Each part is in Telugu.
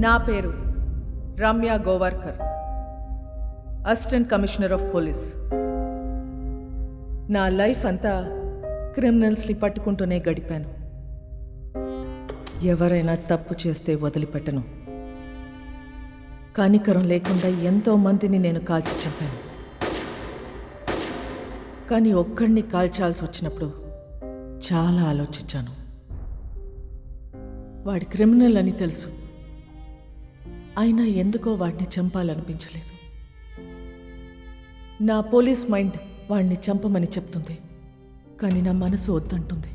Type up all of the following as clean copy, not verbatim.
నా పేరు Ramya Govarkar, assistant commissioner of police. నా లైఫ్ అంతా క్రిమినల్స్ని పట్టుకుంటూనే గడిపాను. ఎవరైనా తప్పు చేస్తే వదిలిపెట్టను. కనికరం లేకుండా ఎంతో మందిని నేను కాల్చి చంపాను. కానీ ఒక్కడిని కాల్చాల్సి వచ్చినప్పుడు చాలా ఆలోచించాను. వాడి క్రిమినల్ అని తెలుసు, అయినా ఎందుకో వాడిని చంపాలనిపించలేదు. నా పోలీస్ మైండ్ వాడిని చంపమని చెప్తుంది, కానీ నా మనసు వద్దంటుంది.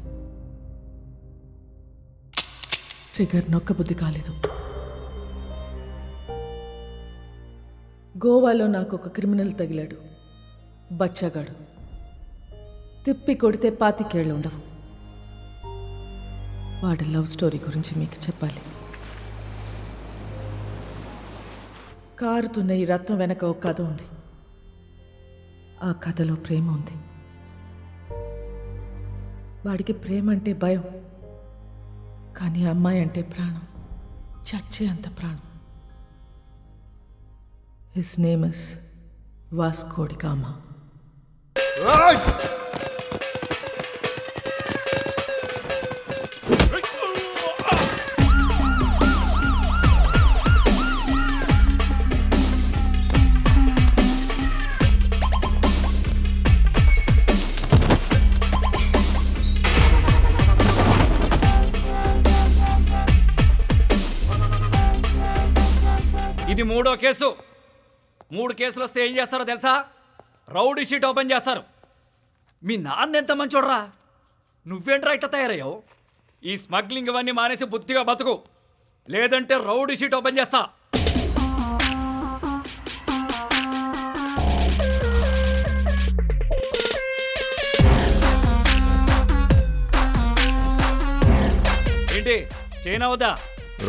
ట్రిగర్ నొక్కబుద్ధి కాలేదు. గోవాలో నాకు ఒక క్రిమినల్ తగిలాడు, బచ్చగాడు. తిప్పి కొడితే 25 ఏళ్ళు ఉండవు. వాడి లవ్ స్టోరీ గురించి మీకు చెప్పాలి. కారుతున్న ఈ రత్నం వెనక ఒక కథ ఉంది. ఆ కథలో ప్రేమ ఉంది. వాడికి ప్రేమ అంటే భయం, కానీ అమ్మాయి అంటే ప్రాణం, చచ్చే అంత ప్రాణం. His name is Vasco da Gama. ఇది 3వ కేసు. 3 కేసులు వస్తే ఏం చేస్తారో తెలుసా? రౌడీ షీట్ ఓపెన్ చేస్తారు. మీ నాన్న ఎంత మంచోడ్రా, నువ్వేంట్రా ఇట్లా తయారయ్యావు? ఈ స్మగ్లింగ్ ఇవన్నీ మానేసి బుద్ధిగా బతుకు, లేదంటే రౌడీ షీట్ ఓపెన్ చేస్తా. ఏంటి చైనా వద్దా?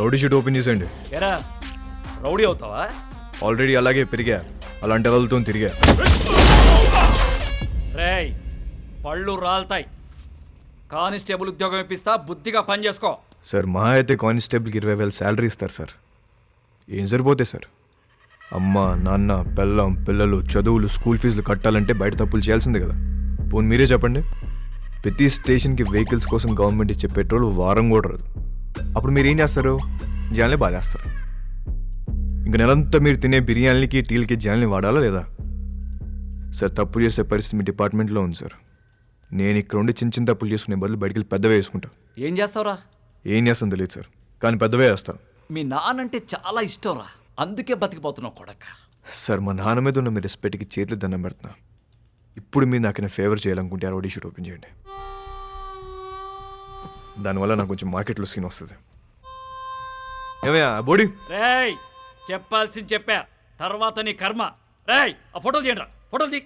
రౌడీ షీట్ ఓపెన్ చేసేయండి. ఎరా రౌడీ అవుతావా? ఆల్రెడీ అలాగే పెరిగా, అలాంటి వాళ్ళతో తిరిగా. రేయ్ పళ్ళు రాలుతాయి. కానిస్టేబుల్ ఉద్యోగం ఇప్పిస్తా, బుద్ధిగా పని చేసుకో. సార్ మా అయితే కానిస్టేబుల్కి 20,000 శాలరీ ఇస్తారు సార్. ఏం సరిపోతే సార్? అమ్మ నాన్న పెళ్ళం పిల్లలు చదువులు స్కూల్ ఫీజులు కట్టాలంటే బయట తప్పులు చేయాల్సిందే కదా. పోనీ మీరే చెప్పండి, ప్రతి స్టేషన్కి వెహికల్స్ కోసం గవర్నమెంట్ ఇచ్చే పెట్రోల్ వారం కూడా రాదు. అప్పుడు మీరు ఏం చేస్తారు? జనాల్ని బాధేస్తారు. ఇంక నెలంతా మీరు తినే బిర్యానీలకి టీలకి జనాల్ని వాడాలా లేదా? సార్ తప్పు చేసే పరిస్థితి మీ డిపార్ట్మెంట్లో ఉంది సార్. నేను ఇక్కడ ఉండి చిన్న చిన్న తప్పులు చేసుకునే బదులు బయటికి వెళ్ళి పెద్దవే వేసుకుంటా. ఏం చేస్తావురా? ఏం చేస్తాను తెలియదు సార్, కానీ పెద్దవే వేస్తా. మీ నాన్నంటే చాలా ఇష్టంరా, అందుకే బతికిపోతున్నావు కొడక. సార్ మా నాన్న మీద ఉన్న మీ రెస్పెక్ట్కి చేతులు దండం పెడుతున్నా. ఇప్పుడు మీరు నాకు ఫేవర్ చేయాలనుకుంటే ఆ రౌడీ షీట్ ఓపెన్ చేయండి. దానివల్ల నాకు కొంచెం మార్కెట్లో సీన్ వస్తుంది. ఏమయ్యా బోడీ? రేయ్ చెప్పాల్సింది చెప్పా, తర్వాత నీ కర్మ. రేయ్ ఆ ఫోటోలు తీయండిరా, ఫోటోలు తీ.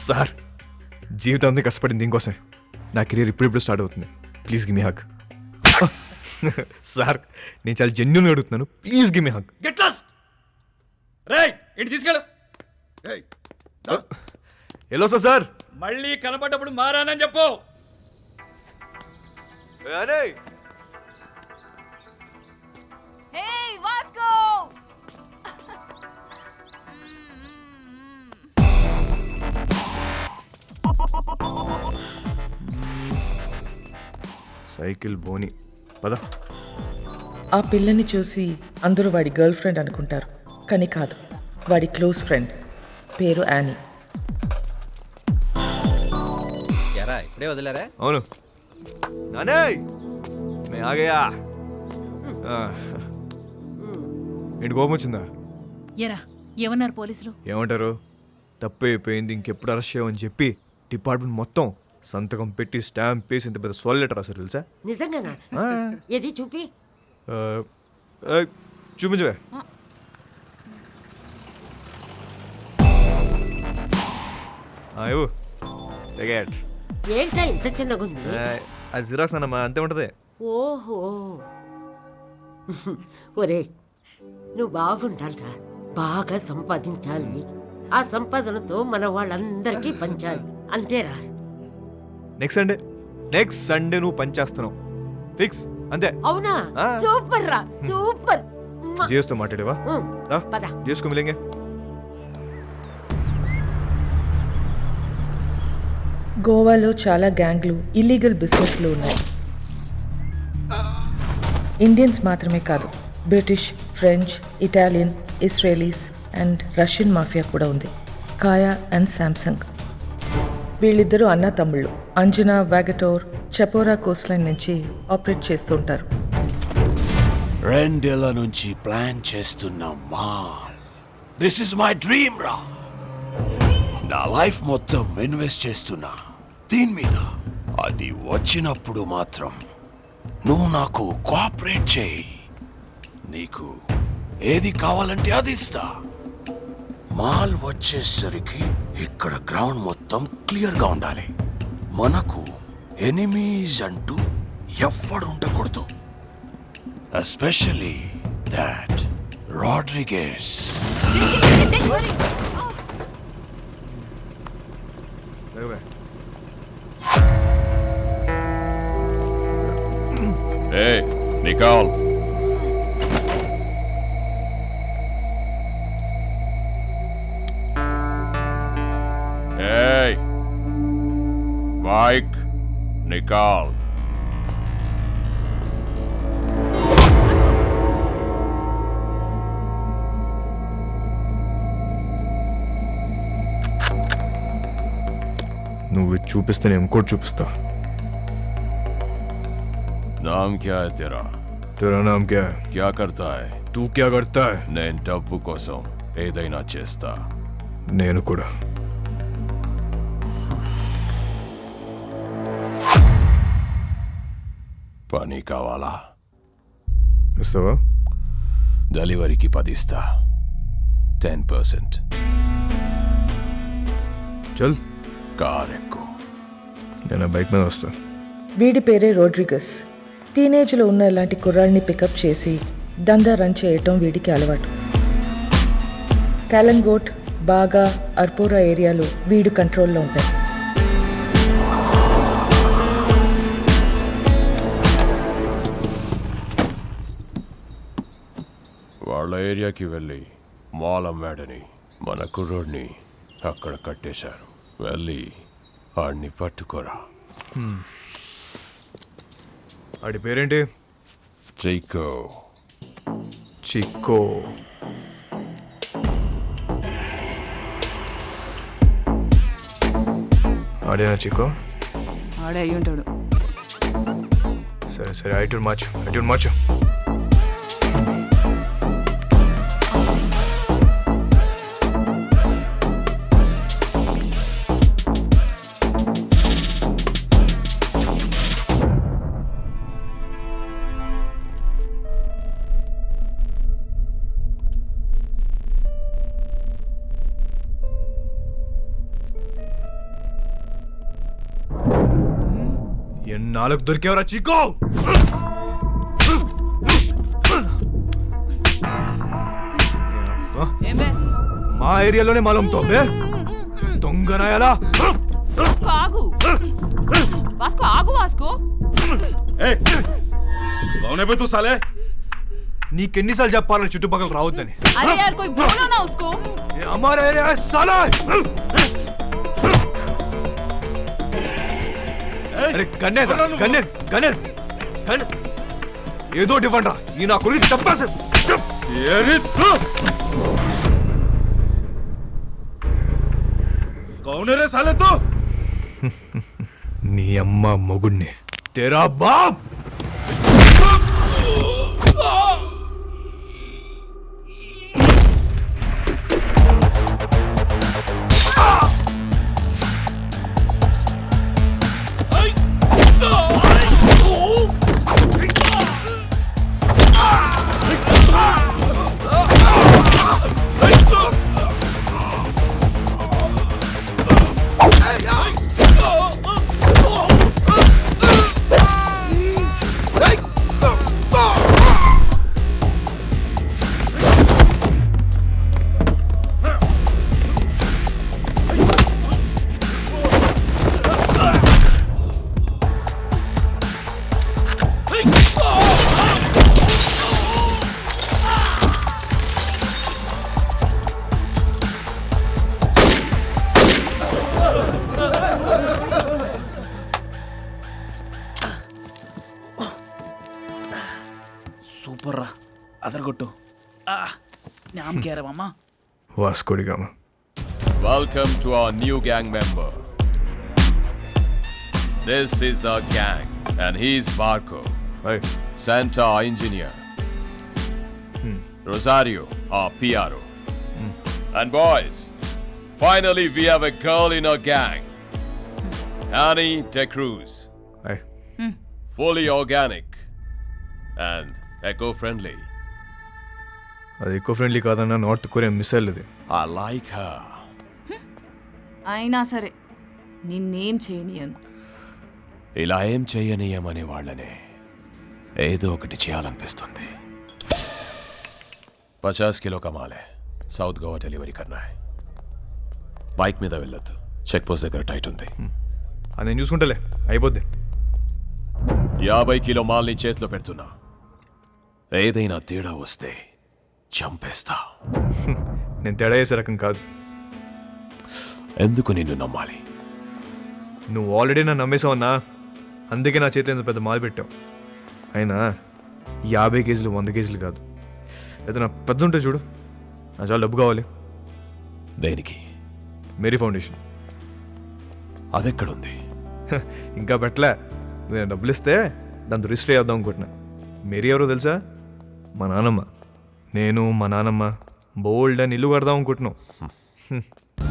సార్ జీవితాంతం కష్టపడింది దీనికోసమే. నా కెరీర్ ఇప్పుడిప్పుడు స్టార్ట్ అవుతుంది. Please give me hug. Sir నేను చాలా జెన్యూన్గా అడుగుతున్నాను, please give me hug. Get lost. రేయ్ ఇంటి తీసుకెళ్ళు. Hello sir. మళ్ళీ కనబడ్డప్పుడు మారానని చెప్పు. Hey, Vasco! సైకిల్ బోని పద. ఆ పిల్లని చూసి అందరూ వాడి గర్ల్ ఫ్రెండ్ అనుకుంటారు, కానీ కాదు, వాడి క్లోజ్ ఫ్రెండ్. పేరు యానీ. ఎరా ఇప్పుడే వదిలేరా? అవును నానే మే ఆగయా. ఏంటి కోపం వచ్చిందా? ఎరా ఏమన్నారు పోలీసులు? ఏమంటారు? తప్పు అయిపోయింది, ఇంకెప్పుడు అరెస్ట్ చేయమని చెప్పి డిపార్ట్మెంట్ మొత్తం సంతకం పెట్టి స్టాంప్ వేసి ఇంత పెద్ద సోల్ లెటర్ రాశారు తెలుసా? నిజంగానా? ఏది చూపి. చూపించవే. ఏంటా ఇంత చిన్నగా ఉంది? అది జిరాక్స్ అన్నమా, అంతే ఉంటది. ఓహో ఒరే నువ్వు బాగుండాలిరా, బాగా సంపాదించాలి. ఆ సంపాదనతో మన వాళ్ళందరికీ పంచాలి, అంతేరా. నెక్స్ట్ సండే నువ్వు పనిచేస్తున్నావు ఫిక్స్ అంతే. అవునా? ఆ. సూపర్ రా, సూపర్. జియోస్తో మాట్లాడేవా? రా, పద. జియోస్కో మిలేంగే. గోవాలో చాలా గ్యాంగ్లు, ఇల్లీగల్ బిజినెస్లు ఉన్నాయి. ఇండియన్స్ మాత్రమే కాదు, British, French, Italian, Israelis and Russian mafia కూడా ఉంది. కాయా అండ్ శాంసంగ్. వీళ్ళిద్దరూ అన్న తమ్ముళ్ళు. అంజనా, వాగటోర్, చపోరా కోస్ట్లైన్ నుంచి ఆపరేట్ చేస్తూ ఉంటారు. 2 ఏళ్ల నుంచి ప్లాన్ చేస్తున్న mall. This is my dream రా. నా లైఫ్ మొత్తం ఇన్వెస్ట్ చేస్తున్నా దీని మీద. అది వచ్చినప్పుడు మాత్రం నువ్వు నాకు కోఆపరేట్ చేయి. నీకు ఏది కావాలంటే అది ఇస్తా. మాల్ వచ్చేసరికి ఇక్కడ గ్రౌండ్ మొత్తం క్లియర్గా ఉండాలి. మనకు ఎనిమీస్ అంటూ ఎవ్వడు ఉండకూడదు. Especially that Rodriguez. Hey, Nicole. Hey, Mike, Nicole. నువ్వు ఇది చూపిస్తే నేను ఇంకోటి చూపిస్తా. नाम क्या है तेरा? तेरा नाम क्या है? क्या करता है? तू क्या करता है? నేను డబ్బు కోసం ఏదైనా చేస్తా. నేను కూడా. పని కావాలా? ఇస్తావా? డెలివరీకి 10 ఇస్తా. 10%. చల్, కార్ ఎక్కు. నేను ఆ బైక్ మీద వస్తా. వీడి పేరే రోడ్రిగస్. టీనేజ్లో ఉన్న ఇలాంటి కుర్రాళ్ళని పికప్ చేసి దందా రన్ చేయటం వీడికి అలవాటు. కాలంగోట్, బాగా, అర్పోరా ఏరియాలో వీడు కంట్రోల్లో ఉంటాయి. వాళ్ళ ఏరియాకి వెళ్ళి మాల్ అమ్మాడని మన కుర్రోడ్ని అక్కడ కట్టేశారు. వెళ్ళి ఆడిని పట్టుకోరా. ఆడి పేరేంటి? చైకో. చిక్కో. ఆడేనా చిక్కో? ఆడే అయ్యి ఉంటాడు. సరే సరే, ఐటూర్ మార్చు. ఎన్నాళ్ళకు దొరికేవరా చిక్కో? ఏమే మా ఏరియాలోనే మాలంతో దొంగనాయాలా? ఆగు వాస్కో, ఆగు వాస్కో. తూ సాలే. నీకెన్నిసార్లు చెప్పాలని చుట్టుపక్కల రావద్దని? అరే యార్ కోई बोलो ना उसको. ये हमारा एरिया है साला. अरे గన్నేర్ ఏదో డిఫరెంట్ రా. ఈ నా గురించి చెప్పేసి కౌనరే సాలే తూ. నీ అమ్మ మొగుణ్ణి. తేరా బాప్. సూపర్ రా అదరగొట్టు నామకేరమమ్మా Vasco da Gama. Welcome to our new gang member. This is our gang, and he's Marco, hi. Santa our engineer. Rosario, our PRO. And boys, finally we have a girl in our gang. Annie De Cruz, hi. fully organic and eco-friendly. అది ఎక్కువ ఫ్రెండ్లీ కాదన్న నార్త్ కొరియా మిసైల్ ఇది. I like her. అయినా సరే నిన్నేం చేయనియను. ఇలా ఏం చేయనీయమనే వాళ్ళనే ఏదో ఒకటి చేయాలనిపిస్తుంది. 50 కిలో కమాలే సౌత్ గోవా డెలివరీ కన్నా. బైక్ మీద వెళ్ళొద్దు, చెక్ పోస్ట్ దగ్గర టైట్ ఉంది. అది నేను చూసుకుంటలే, అయిపోద్ది. 50 కిలో మాల్ని చేతిలో పెడుతున్నా. ఏదైనా తేడా వస్తే చంపేస్తా. నేను తేడా చేసే రకం కాదు. ఎందుకు నిన్ను నమ్మాలి? నువ్వు ఆల్రెడీ నన్ను నమ్మేసావన్నా, అందుకే నా చేతిలో ఇంత పెద్ద మాల్ పెట్టావు. అయినా 50 కేజీలు 100 కేజీలు కాదు, ఏదైనా పెద్ద ఉంటే చూడు, నా చాలా డబ్బు కావాలి. దేనికి? Mary foundation. అదెక్కడుంది? ఇంకా పెట్టలే. నువ్వు డబ్బులు ఇస్తే దాంతో రిజిస్టర్ చేద్దాం అనుకుంటున్నా. మేరీ ఎవరో తెలుసా? మా నాన్నమ్మ. నేను మా నాన్నమ్మ బోల్డ్ అని ఇల్లు కడదాం అనుకుంటున్నాం.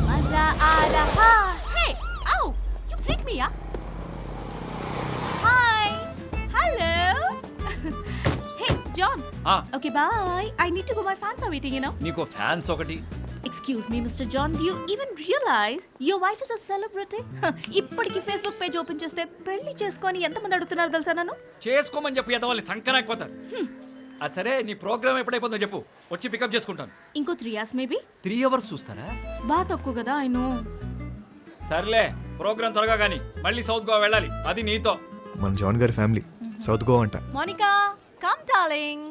మజా ఆ రహా. హే ఔ you freak me up. Hi hello. Hey John. Okay bye. I need to go. My fans are waiting, you know. నీకు ఫ్యాన్స్ ఒకటి. Excuse me, Mr. John, do you even realize your wife is a celebrity? ఇప్పటికి ఫేస్బుక్ పేజ్ ఓపెన్ చేస్తే పెళ్లి చేసుకొని ఎంతమంది అడుగుతున్నారు తెలుసా నన్ను? చేసుకోమని చెప్పి ఎదవాలి సంకనాకపోతారు. అది సరే, నీ ప్రోగ్రామ్ ఎప్పుడైపోతుందో చెప్పు, వచ్చి పికప్ చేసుకుంటాను. ఇంకో 3 hours మేబీ. 3 hours చూస్తారా? బాగా తక్కువ కదా, ఐ నో. సర్లే, ప్రోగ్రామ్ త్వరగా కానీ మళ్ళీ సౌత్ గోవా వెళ్ళాలి, అది నీతో. మన జాన్ గారి ఫ్యామిలీ సౌత్ గోవా అంట. Monica come darling.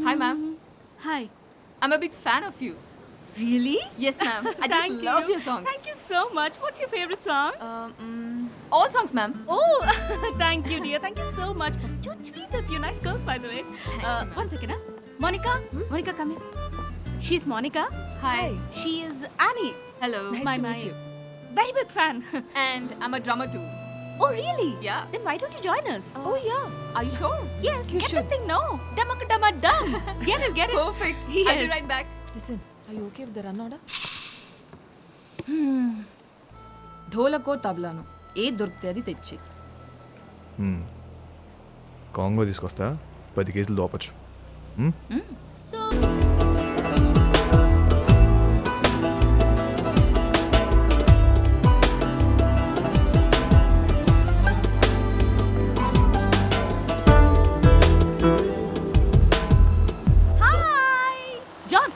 Hi, ma'am. Hi. I'm a big fan of you. Really? Yes, ma'am. I just love your songs. Thank you so much. What's your favorite song? All songs, ma'am. Oh, thank you, dear. Thank you so much. Too sweet of you. Nice girls, by the way. One second, huh? Monica? Monica, come here. She's Monica. Hi. She is Annie. Hello. Nice to meet you. Very big fan. And I'm a drummer too. Oh, really? Yeah. Then why don't you join us? Oh, yeah. Are you sure? Yes, You get should. the thing now. Dum. Get it, get it. Perfect. Yes. I'll be right back. Listen, are you okay with the run order? ధోలకో తబలాను ఏది దొరికితే అది తెచ్చి. కాంగో తీసుకొస్తా, 10 కేజీలు దోపచ్చు. So John,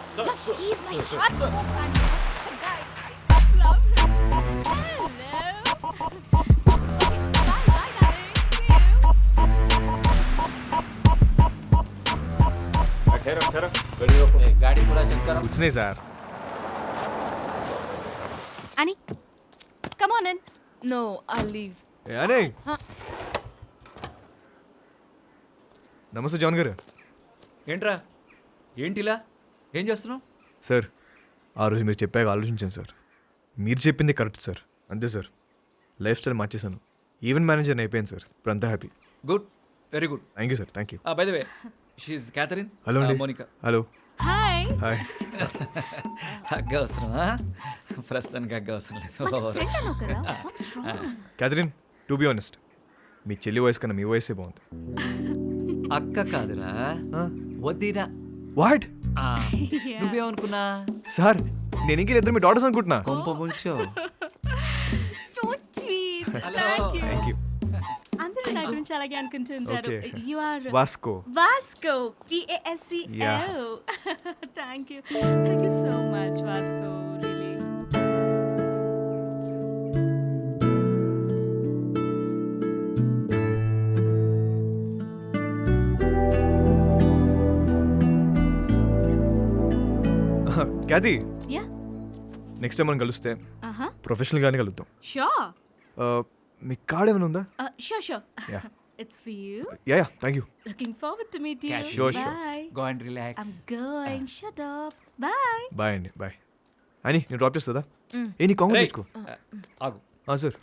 he's my hardcore fan. The guy, I just love him. Hello. Bye, darling. See you. गाड़ी पूरा चेक करो. कुछ नहीं sir. Annie, come on in. No I leave. అనే నమస్తే జాన్ గారు. ఏంట్రా, ఏంటిలా ఏం చేస్తున్నావు? సార్, ఆ రోజు మీరు చెప్పాక ఆలోచించాను సార్. మీరు చెప్పింది కరెక్ట్ సార్. అంతే సార్, లైఫ్ స్టైల్ మార్చేశాను. ఈవెంట్ మేనేజర్ అయిపోయాను సార్. ఇప్పుడు అంతా happy. Good, very good. Thank you sir. Thank you. Bye the way, షీఈ్ క్యాథరిన్. హలో అండి. Monica. Hello. Hi. Hi. Hug అవసరమా? ప్రస్తుతానికి హగ్ అవసరం లేదు. Friend అన్నావు కదా? What's wrong? Catherine, to be honest, మీ చెల్లి వయసు కన్నా మీ వయసే బాగుంది. అక్క కాదురా, వద్దిరా. వాట్? నువ్వేమనుకున్నా? సార్, నేను ఇంక ఇద్దరు మీ డాటర్స్ అనుకుంటున్నా. కొంప ముంచో. So sweet thank you thank you. అందరూ నా గురించి అలాగే అనుకుంటుంటారు Okay. You are Vasco. Vasco PASCO Yeah. Thank you so much Vasco really Cathy, yeah next time మనం కలిస్తే ఆహా ప్రొఫెషనల్గానే కలుద్దాం. షూర్ మీ కార్డ్ ఏమైనా ఉందా? Sure Yeah. It's for you yeah thank you. Looking forward to meet you Sure, sure. Bye go and relax. I'm going. Shut up. Bye. Bye అండి, బాయ్. అని నేను డ్రాప్ చేస్తుందా? ఏ నీ కాంగ్రెస్ తెచ్చుకో. ఆగు. సార్.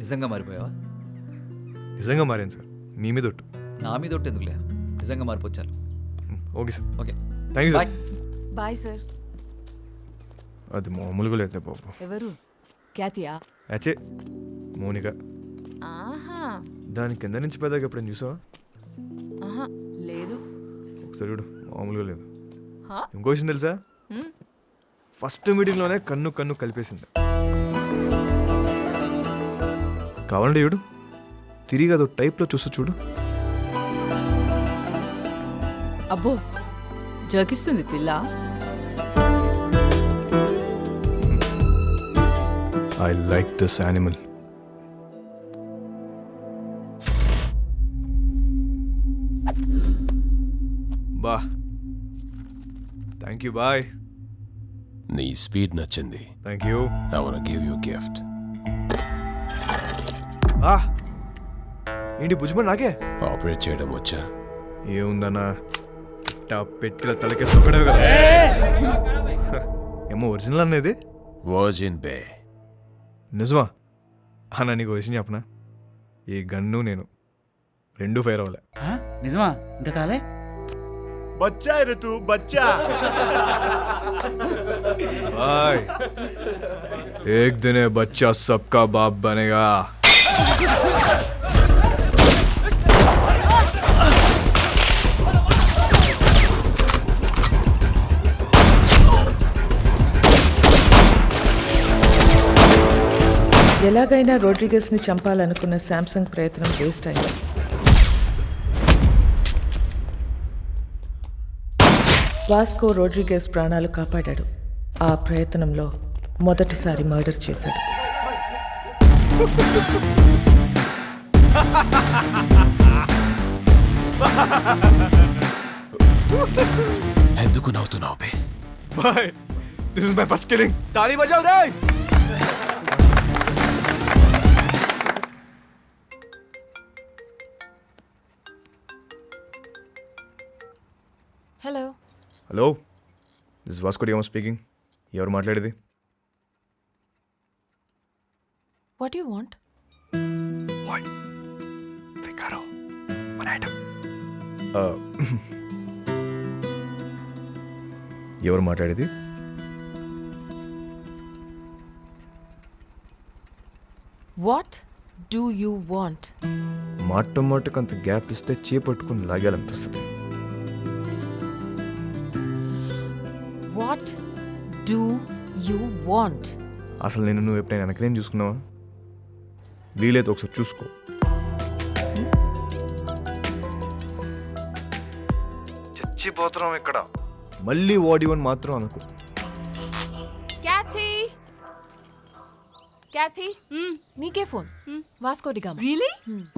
నిజంగా మారిపోయావా? నిజంగా మారాను సార్, మీ మీద ఒట్టు. నా మీద ఒట్టు ఎందుకులే, నిజంగా మారిపోవచ్చాను. Okay sir, okay thank you bye. Sir. Bye sir. అది మామూలుగా లేదు బాబు. ఎవరు? క్యాతియా? అచ్చే మౌనిక. ఆహా దాని కింద నుంచి పెద్దగా ఎప్పుడైనా చూసావా? ఆహా లేదు. ఒకసారి చూడు, మామూలుగా లేదు. హా? ఇంకో విషయం తెలుసా? ఫస్ట్ మీటింగ్లోనే కన్ను కన్ను కలిపేసింది. కావాలంటే చూడు, తిరిగి అదో టైప్లో చూస్తూ చూడు. అబ్బో జోకిస్తుంది పిల్ల. I like this animal. బా థ్యాంక్ యూ, బాయ్. నీ స్పీడ్ నచ్చింది. Thank you. I want give you gift. ఏంటి భుజమని నాకే? ఆపరేట్ చేయడం వచ్చా? ఏముందన్నా, ఇట్టా పెట్టిల తలకే సొక్కడమే కదా. ఏమో ఒరిజినల్ అనేది వర్జిన్ బే. నిజమా? అన్న నీకు విషయం చెప్పనా, ఈ గన్ను నేను రెండు ఫైర్ అవ్వలే. నిజమా? ఇంకా కాలే? బచ్చా ఋతు బచ్చా. भाई एक दिन ये बच्चा सबका बाप बनेगा. ఎలాగైనా రోడ్రిగస్ని చంపాలనుకున్న శాంసంగ్ ప్రయత్నం వేస్ట్ అయింది. వాస్కో రోడ్రిగస్ ప్రాణాలు కాపాడాడు. ఆ ప్రయత్నంలో మొదటిసారి మర్డర్ చేశాడు. ఎందుకు నవ్వుతున్నావు బే? Bye. This is my first killing. ताली बजाओ रे. Hello hello, this is Vasco da Gama speaking. ఎవరు మాట్లాడేది? What you want? What? Figaro. One item. ఎవరు మాట్లాడేది? What do you want? మాటకు అంత గ్యాప్ ఇస్తే చేపట్టుకుని లాగాలనిపిస్తుంది. What do you want? అసలు నేను నువ్వు ఎప్పుడైనా వెనకనేం చూసుకున్నావా? వీలైతే ఒకసారి చూసుకో. చచ్చిపోతున్నాం ఇక్కడ. మళ్ళీ వాడివని మాత్రం అనుకో. క్యాథీ క్యాథీ నీకే phone. Vasco da Gama. Really?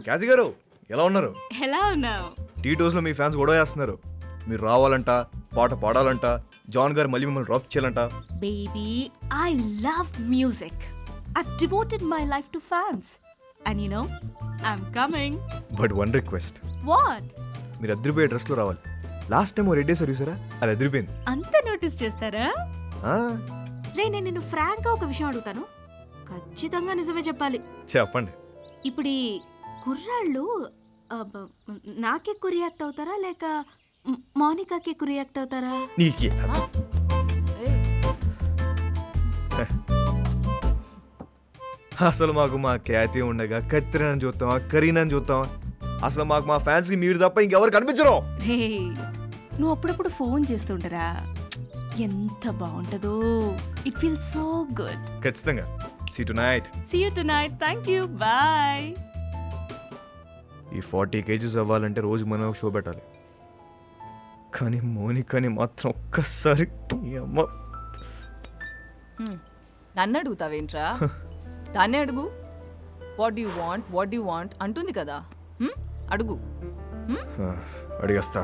Cathy గారు ఎలా ఉన్నారు? ఎలా ఉన్నావు? టీటోస్లో మీ ఫ్యాన్స్ గొడవ చేస్తున్నారు. మీరు రావాలంట, పాట పాడాలంట, జాన్ గారు మళ్ళీ మిమ్మల్ని డ్రాప్ చేయాలంట. Baby, I love music. I've devoted my life to fans. And you know, I'm coming. But one request, What? మీరు అదిరిపోయే డ్రెస్లో రావాలి. లాస్ట్ టైం రెడ్ వేసారు చూసారా, అది అదిరిపోయింది. అంత నోటీస్ చేస్తారా? ఆ, రే నేను నిన్ను ఫ్రాంక్గా ఒక విషయం అడుగుతాను, ఖచ్చితంగా నిజమే చెప్పాలి. చెప్పండి. ఇప్పుడు ఈ కుర్రాళ్ళు నాకే ఎక్కువ రియాక్ట్ అవుతారా లేక మౌనికాకి ఎక్కువ రియాక్ట్ అవుతారా? నీకే అసలు మాకు మా ఖ్యాతి ఉండగా కత్తిరని చూస్తామా, కరీనని చూస్తామా? అసలు మాకు మా ఫ్యాన్స్కి మీరు తప్ప ఇంకెవరు కనిపించరు. రే నువ్వు అప్పుడప్పుడు ఫోన్ చేస్తుండరా, ఎంత బాగుంటుందో. It feel so good. ఖచ్చితంగా. See tonight. See you tonight. Thank you. Bye. ఈ 40 kgs అవ్వాలంటే రోజు మనం ఒక షో పెట్టాలి. కానీ మోనికాని మాత్రం ఒక్కసారి ఈ అమ్మ నన్ను అడుగుతావేంట్రా? దాన్నే అడుగు. వాట్ యు వాంట్ అంటుంది కదా. అడుగు. అడిగేస్తా.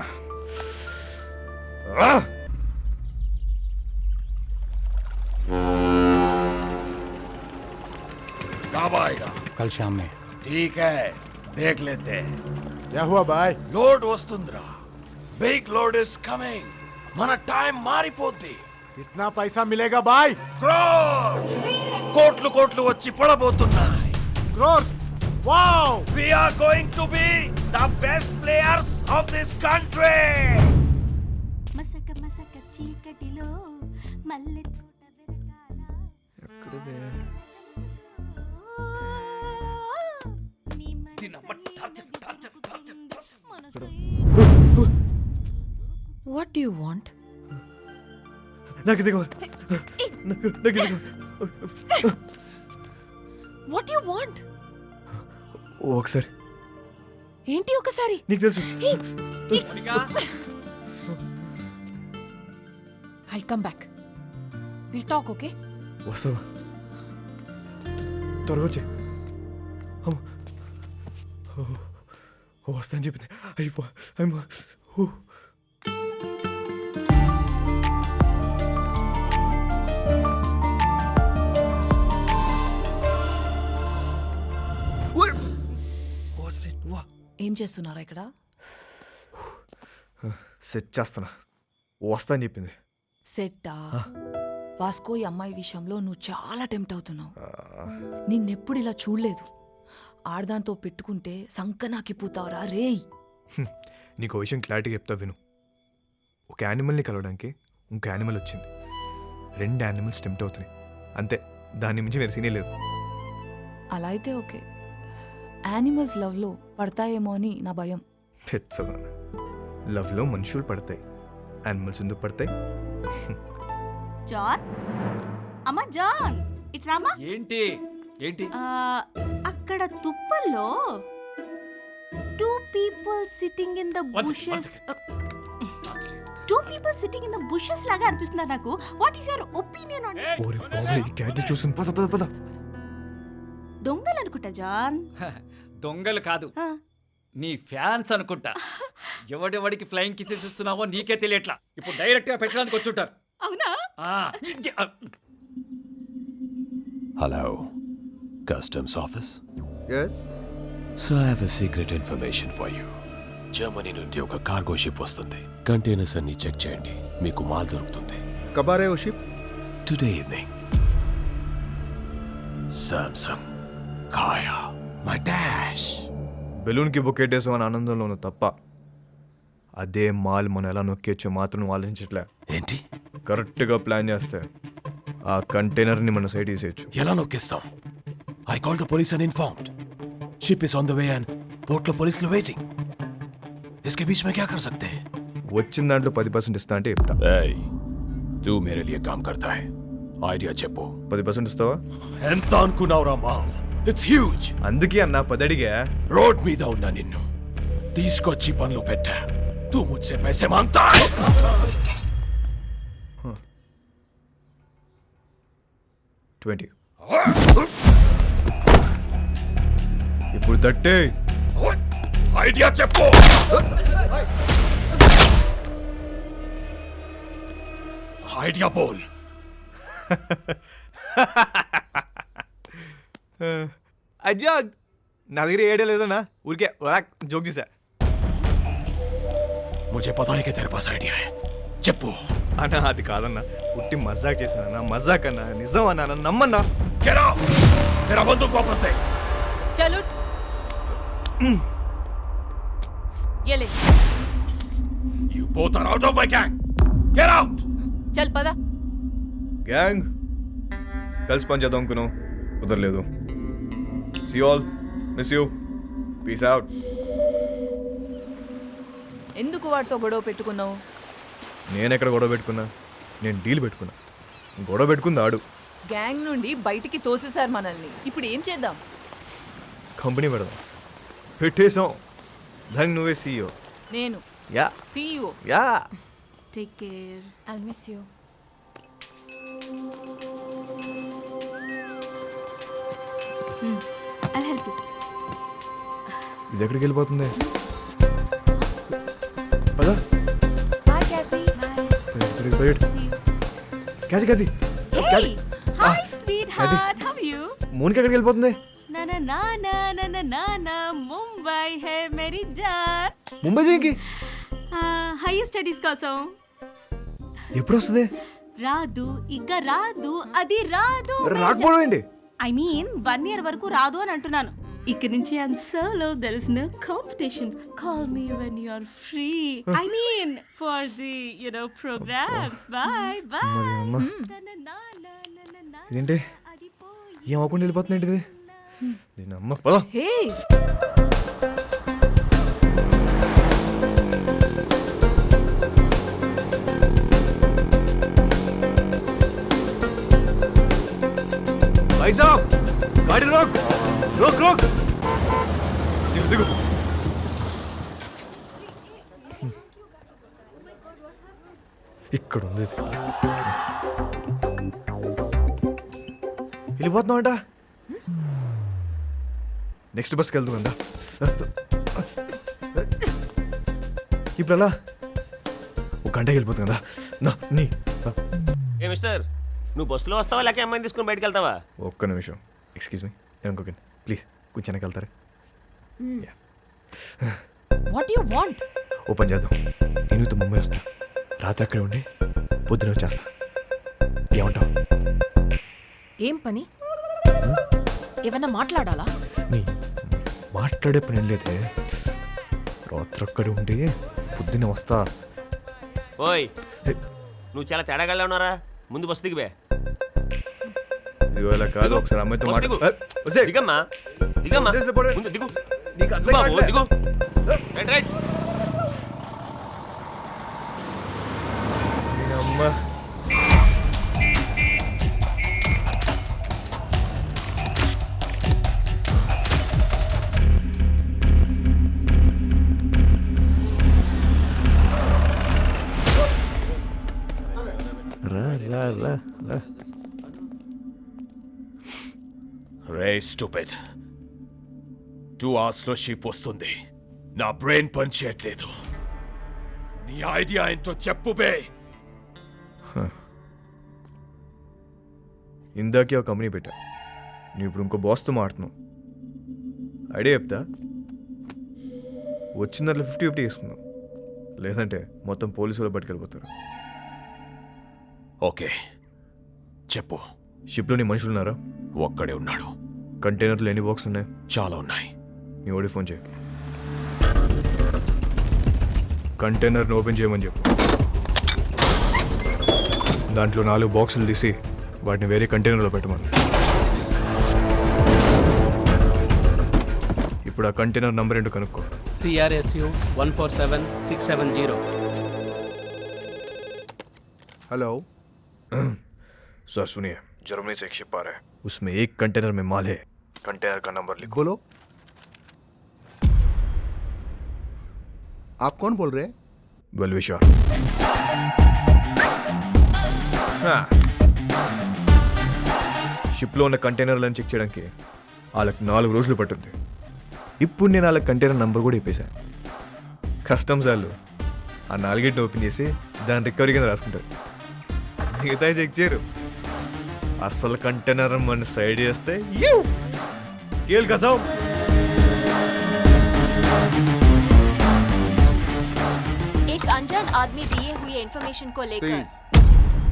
कब आएगा? కల్ షామ్ మే. ठीक है, देख लेते हैं. క్యా హువా బాయ్? లోడ్ వస్తుందిరా. Big load is coming. మన టైం మారిపోద్ది. కిత్నా పైసా మిలేగా బాయ్? క్రోర్స్, కోట్లు కోట్లు వచ్చి పడబోతున్నాయి. Crores. Wow! We are going to be the best players of this country. మసక మసక చీకటిలో మల్లె తోట వెనకాల ఎక్కడిదే? What you want? నాకు ఇది కావాలి. నాకు ఇది కావాలి. What you want? ఒకసారి ఏంటి ఒకసారి? నీకు తెలుసు. Monica, I'll come back. Will talk, okay? వస్తావా? త్వరగా వచ్చే. వస్తా అని చెప్పింది. అయిపో. ఏం చేస్తున్నారా ఇక్కడ? సెట్ చేస్తానా. వస్తా అని చెప్పింది. సెట్టా? వాస్కో ఈ అమ్మాయి విషయంలో నువ్వు చాలా టెంప్ట్ అవుతున్నావు. నిన్నెప్పుడు ఇలా చూడలేదు. ఆడదాంతో పెట్టుకుంటే సంకనాకిపోతావురా రేయ్. నీకు విషయం క్లారిటీగా చెప్తా విను. ఒక యానిమల్ని కలవడానికి ఇంకో యానిమల్ వచ్చింది. 2 యానిమల్స్ టెంప్ట్ అవుతున్నాయి అంతే. దాని మించి వేరే సీనే లేదు. అలా అయితే ఓకే. యానిమల్స్ లవ్లో పడతాయేమో అని నా భయం. పెచ్చదాన. లవ్లో మనుషులు పడతాయి, యానిమల్స్ ఎందుకు పడతాయి? జాన్, అమ్మా జాన్, ఇట్రామా. ఏంటి ఏంటి? అక్కడ తుప్పల్లో 2 people sitting in the One bushes. second. 2 people sitting in the bushes లాగా అనిపిస్తున్నారు నాకు. What is your opinion on it? ఓరే బాబాయ్, ఈ క్యాట్ చూసింది. పద పద పద. దొంగలు అనుకుంటా జాన్. దొంగలు కాదు, ఆ, నీ ఫ్యాన్స్ అనుకుంటా. ఎవడెవడికి ఫ్లయింగ్ కిసెస్ ఇస్తున్నావో నీకే తెలియట్లా. ఇప్పుడు డైరెక్ట్ గా పెట్టడానికి వచ్చుంటారు. అవునా? ఆ. Hello, customs office. Yes. So I have a secret information for you. Germany నుండి ఒక కార్గో షిప్ వస్తుంది. కంటైనర్స్ అన్ని చెక్ చేయండి, మీకు మాల్ దొరుకుతుంది. కబారే ఓ షిప్. Today evening. సామ్సంగ్, కాయా, మై డాష్. బెలూన్కి బొక్కెట్టేసాం అని ఆనందంలో ఉన్న తప్ప అదే మాల్ మనం ఎలా నొక్కేచ్చో మాత్రం నువ్వు ఆలోచించట్లే. ఏంటి? కరెక్ట్గా ప్లాన్ చేస్తే ఆ కంటైనర్ని మన సైడ్ తీసేయచ్చు. ఎలా నొక్కేస్తాం? I call the police and informed. Ship is on the way and పోర్ట్లో పోలీసులు వెయిటింగ్. इसके बीच में क्या कर सकते हैं? వచ్చిన దాంట్లో 10% ఇస్తా అంటే చెప్తా. Hey, तू मेरे लिए काम करता है. ఐడియా చెప్పు. 10% ఇస్తావా? ఎంత అనుకున్నావురా మాల్? It's huge. అందుకే అన్న 10 అడిగా. రోడ్ మీద ఉన్నా నిన్ను తీసుకొచ్చి పనులు పెట్టా. तू मुझसे पैसे मांगता है? 20. ఇప్పుడు 30. ఐడియా చెప్పు. ఐడియా బోల్. అజ్జా, నా దగ్గర ఏడే లేదన్నా. ఊరికే జోక్ చేశా. मुझे पता है कि तेरे पास आइडिया है. చెప్పు. అన్నా అది కాదన్నా, పుట్టి మజాక్ చేశానన్నా. మజాక్ అన్నా, నిజం అన్నా, నన్ను నమ్మన్నా. Get out! मेरा बंदूक वापस दे. చలో ये ले. You both are out of my gang. Get out! చల్ పద. గ్యాంగ్ కలిసి పని చేద్దాం అనుకున్నాం, కుదరలేదు. See you all, miss you, peace out. ఎందుకు వాడితో గొడవ పెట్టుకున్నావు? నేను ఎక్కడ గొడవ పెట్టుకున్నా? నేను డీల్ పెట్టుకున్నా, గొడవ పెట్టుకుంది ఆడు. గ్యాంగ్ నుండి బయటికి తోసేశారు మనల్ని. ఇప్పుడు ఏం చేద్దాం? కంపెనీ పెడదాం. పెట్టేశాం, దానికి నువ్వే సీఈఓ. నేను yeah CEO. Yeah. Take care. I'll miss you. I'll help you. ఇది ఎక్కడికి వెళ్ళిపోతుంది? పదా Bye, Kathy. క్యాది క్యాది Hey! Hi, sweetheart. How are you? మూనికి ఎక్కడికి వెళ్ళిపోతుంది? Na na na na na na na na Mumbai hai meri jaan. Mumbai దేనికి? హైయర్ స్టడీస్ కోసం. ఎప్పుడు వస్తుంది? రాదు, ఇక రాదు, అది రాదు. రాకపోవడం ఏంటి? ఐ మీన్ 1 year వరకు రాదు అని అంటున్నాను. ఇక్కడ నుంచి I'm solo, there is no competition. Call me when you are free. I mean for the programs. Bye bye. ఇదేంటి ఏం అవ్వకుండా వెళ్ళిపోతుంది ఏంటిది? దీని అమ్మ పదా. Hey! भाई साहब गाड़ी रोक रोक रोक. दिगो दिगो. ఇక్కడ ఉంది. వెళ్ళిపోతున్నామంట. నెక్స్ట్ బస్కి వెళ్తుందా? ఇప్పుడు అలా ఒక గంటకి వెళ్ళిపోతుంది కదా. నా నీ ఏ మిస్టర్, నువ్వు బస్సులో వస్తావా లేక అమ్మాయిని తీసుకుని బయటకు వెళ్తావా? ఒక్క నిమిషం, ఎక్స్క్యూజ్ మీ, నేను ఇంకొకండి ప్లీజ్, కొంచెం వెనక్కి వెళ్తారా? What do you want? Open చేద్దాం. నేను ఇంత ముంబై వస్తా, రాత్రి అక్కడే ఉండి పొద్దున వచ్చేస్తా. ఏమంటావు? ఏం పని? ఏమన్నా మాట్లాడాలా? నీ మాట్లాడే పని లేదే, రాత్రి అక్కడే ఉండి పొద్దున్న వస్తా. ఓయ్, నువ్వు చాలా తేడాగా ఉన్నారా? ముందు బస్సు దిగిపోయా. ఇవాళ కాదు, ఒకసారి అమ్మాయితో బస్సు దిగు. మాట్లాడు. దిగమ్మా దిగమ్మా, వదిలేసి పోరే. ముందు దిగు. నీకు అర్థం బాబు కావట్లే. దిగు. Right right. దీని అమ్మ. రా రా రా రా. రే స్టూపిడ్, 2 hours లో షిప్ వస్తుంది. నా బ్రెయిన్ పని చేయట్లేదు. నీ ఐడియా ఏంటో చెప్పు బే. ఇందాకే ఒక కంపెనీ పెట్టా, నువ్వు ఇప్పుడు ఇంకో బాస్తో మాడుతున్నావు. ఐడియా చెప్తా, వచ్చిన దాంట్లో 50-50 వేసుకున్నావు, లేదంటే మొత్తం పోలీసులు పట్టుకెళ్ళిపోతారు. ఓకే చెప్పు. షిప్లో నీ మనుషులు ఉన్నారా? ఒక్కడే ఉన్నాడు. కంటైనర్లో ఎన్ని బాక్స్ ఉన్నాయి? చాలా ఉన్నాయి. నీ ఓడి ఫోన్ చేయి, కంటైనర్ని ఓపెన్ చేయమని చెప్పు. దాంట్లో 4 బాక్సులు తీసి వాటిని వేరే కంటైనర్లో పెట్టమని. ఇప్పుడు ఆ కంటైనర్ నంబర్ ఏంటో కనుక్కో. CRSU 147670. हेलो सर सुनिए, जर्मनी से एक शिप आ रहा है, उसमें एक कंटेनर में माल है. कंटेनर का नंबर लिखो. बोलो, आप कौन बोल रहे हैं? वेलविशर. షిప్లో ఉన్న కంటైనర్లను చెక్ చేయడానికి వాళ్ళకి 4 రోజులు పట్టుద్ది. ఇప్పుడు నేను వాళ్ళ కంటైనర్ నంబర్ కూడా ఇప్పేశాను. కస్టమ్స్ వాళ్ళు ఆ 4ని ఓపెన్ చేసి దాని రికవరీ కింద రాసుకుంటారు, మిగతా చెక్ చేయరు. అసలు కంటైనర్ మన సైడ్ చేస్తే కేల్ కదా. एक अनजान आदमी दिए हुए इंफॉर्मेशन को लेकर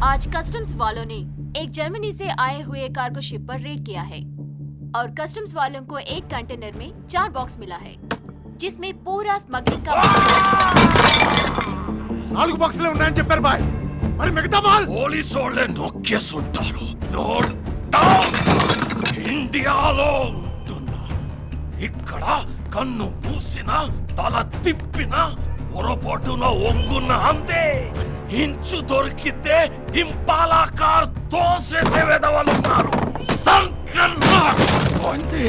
आज कस्टम्स वालों ने एक जर्मनी से आए हुए कार्गो शिप पर रेड किया है और कस्टम्स वालों को एक कंटेनर में 4 बॉक्स मिला है जिसमें पूरा स्मगलिंग का 4 బాక్సులే ఉన్నాయని చెప్పారు బాయ్, మరి మిగతా మాల్? పోలీసు వాళ్ళే నొక్కేసుంటారు. Note down. ఇండియాలో ఉంటున్నా, ఇక్కడ కన్ను మూసినా తల తిప్పినా పొరపాటున ఒంగున్న అంతే. ఇంచు దొరికితే ఇంపాలా కార్ తోసేసే వెదవలున్నారు. సంకన్నా పోయింది.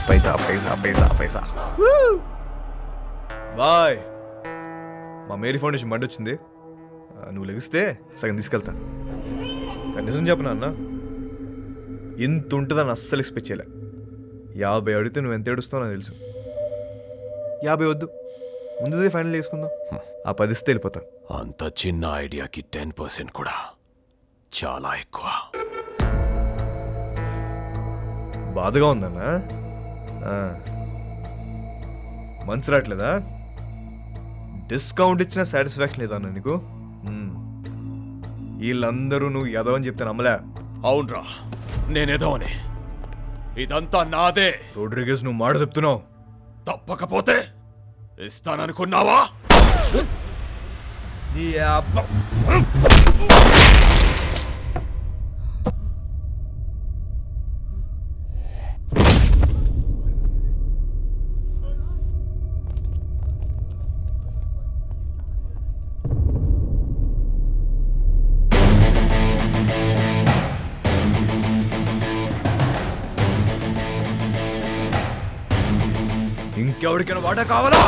పైసా పైసా పైసా పైసా. బాయ్. మా మేరీ ఫౌండేషన్ బండి వచ్చింది. నువ్వు లెగిస్తే సగం తీసుకెళ్తా. కానీ నిజం చెప్పనా అన్న, ఇంత ఉంటుందని అస్సలు ఎక్స్పెక్ట్ చేయలే. 50 అడిగితే నువ్వు ఎంత ఏడుస్తావు నాకు తెలుసు. 50 వద్దు, ముందుదే ఫైనల్ చేసుకుందాం. ఆ 10 ఇస్తే వెళ్ళిపోతా. అంత చిన్న ఐడియాకి 10% కూడా చాలా ఎక్కువ. బాధగా ఉందన్నా. మనసు రావట్లేదా? డిస్కౌంట్ ఇచ్చిన సాటిస్ఫాక్షన్ లేదన్నా నీకు? వీళ్ళందరూ నువ్వు ఎదవని చెప్తే నమ్మలే. అవునరా, నేనేదోని. ఇదంతా నాదే. రోడ్రిగేజ్ నువ్వు మాట చెప్తున్నావు. తప్పకపోతే ఇస్తాననుకున్నావా? ఇంకెవరికైనా వాటా కావాలా?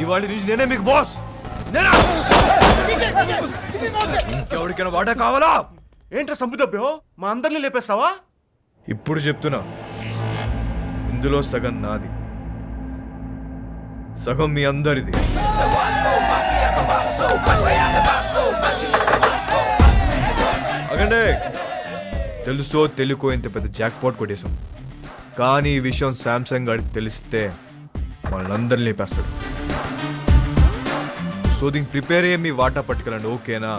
ఇవాళ నుంచి నేనే మీకు బాస్. ఇంకెవరికైనా వాటా కావాలా? ఏంట్రా సంపుదబ్బో, మా అందరినీ లేపేస్తావా? ఇప్పుడు చెప్తున్నా, ఇందులో సగం నాది, సగం మీ అందరిది. అగండి. తెలుసో తెలుకో ఇంత పెద్ద జాక్ పాట్ కొట్టేశాం, కానీ ఈ విషయం శాంసంగ్ గారికి తెలిస్తే వాళ్ళందరినీ లేపేస్తాడు. సో దీనికి ప్రిపేర్ అయ్యే మీ వాటా పట్టుకెళ్ళండి, ఓకేనా?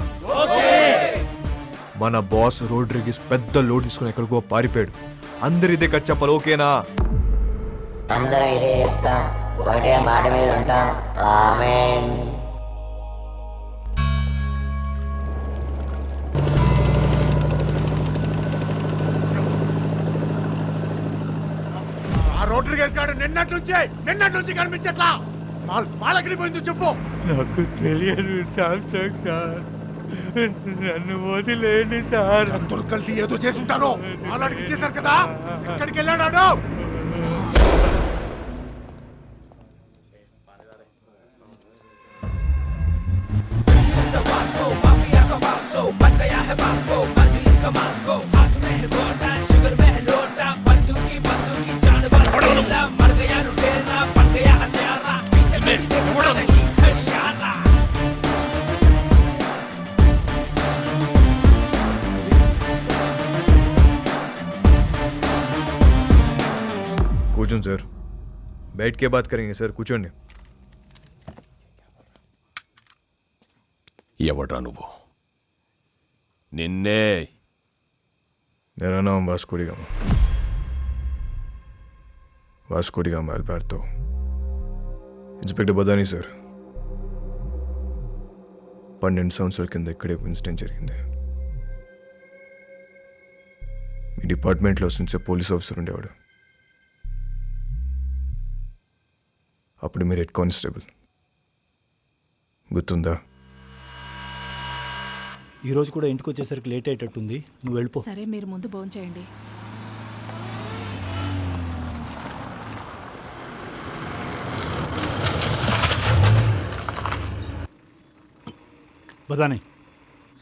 మన బాస్ రోడ్రిగేజ్ పెద్ద లోడ్ తీసుకుని ఎక్కడికో పారిపోయాడు. అందరు ఇదే కట్ చెప్పాలి, ఓకేనా? అందరం ఇదే చెప్తాం, ఒకటే మాట మీద ఉంటాం. ఆమేన్. ఆ రోడ్రిగేజ్ గాడు నిన్నటి నుంచి కనిపించట్లా. వాళ్ళకి పోయింది చెప్పు. నాకు తెలియదు శాంసంగ్ సార్, నన్ను వదిలేండి సార్. అందరూ కలిసి ఏదో చేసుంటారు. వాళ్ళకి ఇచ్చేశారు కదా, ఎక్కడికి వెళ్ళాడు? కూర్చోండి సార్, बैठ के बात करेंगे సార్. కూర్చోండి. ఎవడ్రా నువ్వు? నిన్నే. मेरा नाम Vasco D gamma. Vasco D gamma Alberto. Inspector Badani sir. 12 సంవత్సరాల కింద ఇక్కడే ఇన్సిడెంట్ జరిగింది. మీ డిపార్ట్మెంట్లో వస్తుంచే పోలీస్ ఆఫీసర్ ఉండేవాడు. అప్పుడు మీరు హెడ్ కానిస్టేబుల్, గుర్తుందా? ఈరోజు కూడా ఇంటికి వచ్చేసరికి లేట్ అయ్యేటట్టుంది, నువ్వు వెళ్ళిపో. సరే, మీరు ముందు భోజనం చేయండి. బదాని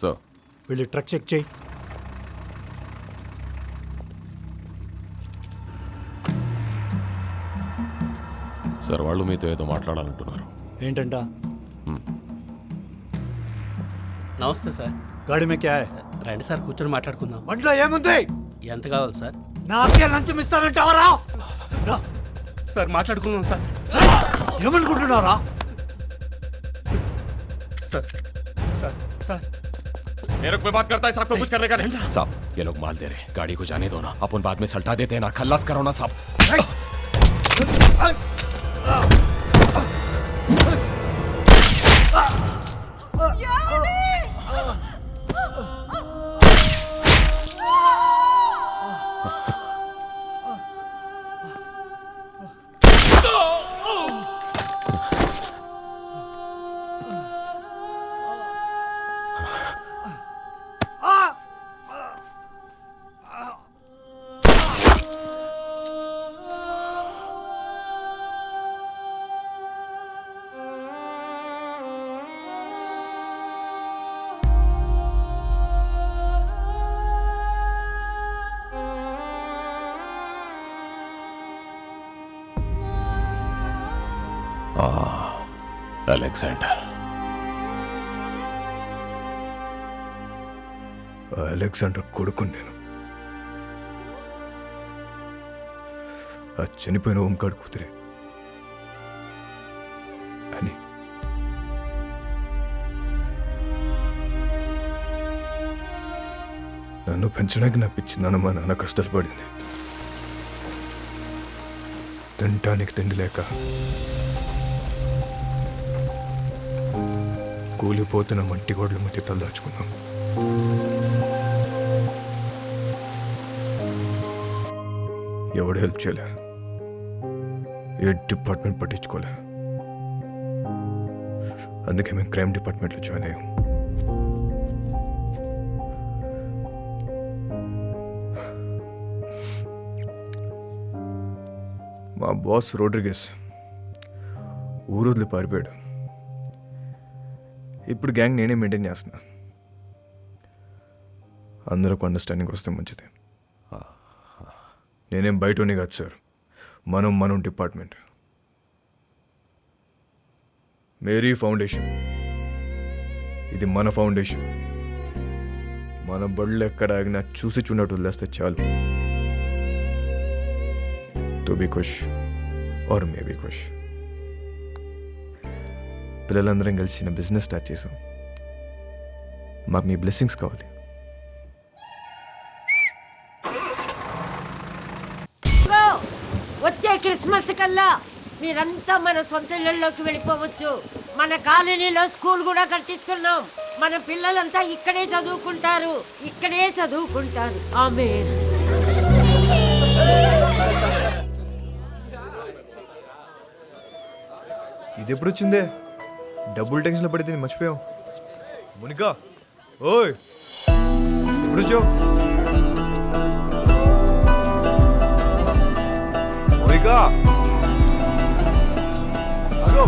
సో వెళ్ళి ట్రక్ చెక్ చేయి. సార్, వాళ్ళు మీతో ఏదో మాట్లాడాలంటున్నారు. ఏంటంట? నమస్తే సార్. గాడి మే క్యా హై? రండి సార్, కూర్చొని మాట్లాడుకుందాం. బండిలో ఏముంది? ఎంత కావాలి సార్? నా అక్కయ్య లంచం ఇస్తానంటావరా? సార్ మాట్లాడుకుందాం సార్. ఏమనుకుంటున్నారా? సార్ సార్ సార్ मेरे को बात करता है साहब को कुछ करने का नहीं। साहब, ये लोग माल दे रहे, गाड़ी को जाने दो ना, अपन बाद में सल्टा देते हैं ना, खल्लास करो ना साहब. అలెగ్జాండర్. అలెగ్జాండర్ కొడుకు నేను. ఆ చనిపోయిన ఓంకాడు కూతురే అని. నన్ను పెంచడానికి నా పిచ్చి నాన్న మా నాన్న కష్టాలు పడింది. తినటానికి తిండి లేక కూలిపోతున్న మట్టి గోడల మధ్య తలదాచుకున్నాం. ఎవడు హెల్ప్ చేయలే, ఏ డిపార్ట్మెంట్ పట్టించుకోలే. అందుకే మేము క్రైమ్ డిపార్ట్మెంట్లో జాయిన్ అయ్యాం. మా బాస్ రోడ్రిగస్ ఊరు వదిలి పారిపోయాడు. ఇప్పుడు గ్యాంగ్ నేనే మెయింటైన్ చేస్తున్నా. అందరికి అండర్స్టాండింగ్ వస్తే మంచిది. నేనేం బయటనే కాదు సార్, మనం డిపార్ట్మెంట్. మేరీ ఫౌండేషన్, ఇది మన ఫౌండేషన్. మన బళ్ళు ఎక్కడ ఆగినా చూసి చూడట్టు వదిలేస్తే చాలు. తో బీ ఖుష్ ఆర్ మే బీ ఖుష్. పిల్లలందరం కలిసి చిన్న బిజినెస్ స్టార్ట్ చేసాం. మాకు మీ బ్లెస్సింగ్స్ కావాలి. వచ్చే క్రిస్మస్ కల్లా మీరంతా మన సొంత ఇళ్ళలోకి వెళ్ళిపోవచ్చు. మన కాలనీలో స్కూల్ కూడా కట్టిస్తున్నాం. మన పిల్లలంతా ఇక్కడే చదువుకుంటారు. ఆమేన్. ఇది ఎప్పుడు వచ్చిందే? డబ్బులు టెన్షన్లో పడితే నేను మర్చిపోయాం. మునికా ఓయ్ ఎప్పుడు వచ్చావు? మునికా అదో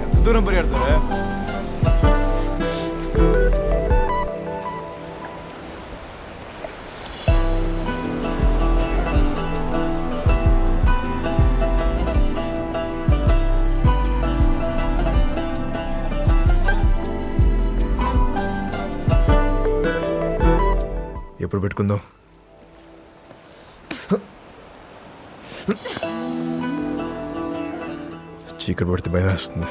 ఎంత దూరం పరిగెడతావే? ఎప్పుడు పెట్టుకుందాం? చీకటి పడితే భయం వేస్తుంది.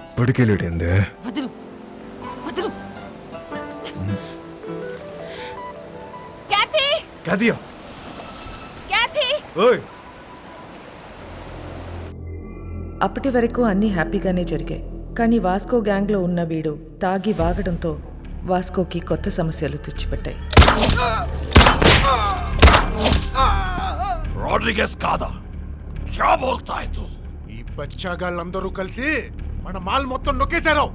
ఇప్పటికే లేట్ అయిందే. అప్పటి వరకు అన్నీ హ్యాపీగానే జరిగాయి. కానీ వాస్కో గ్యాంగ్లో ఉన్న వీడు తాగి వాగడంతో వాస్కోకి కొత్త సమస్యలు తెచ్చిపెట్టాయి. రోడ్రిగస్ కాదా? క్యా బోల్తా హై తూ? ఈ బచ్చాగాళ్ళందరూ కలిసి మన మాల్ మొత్తం నొక్కేశారు.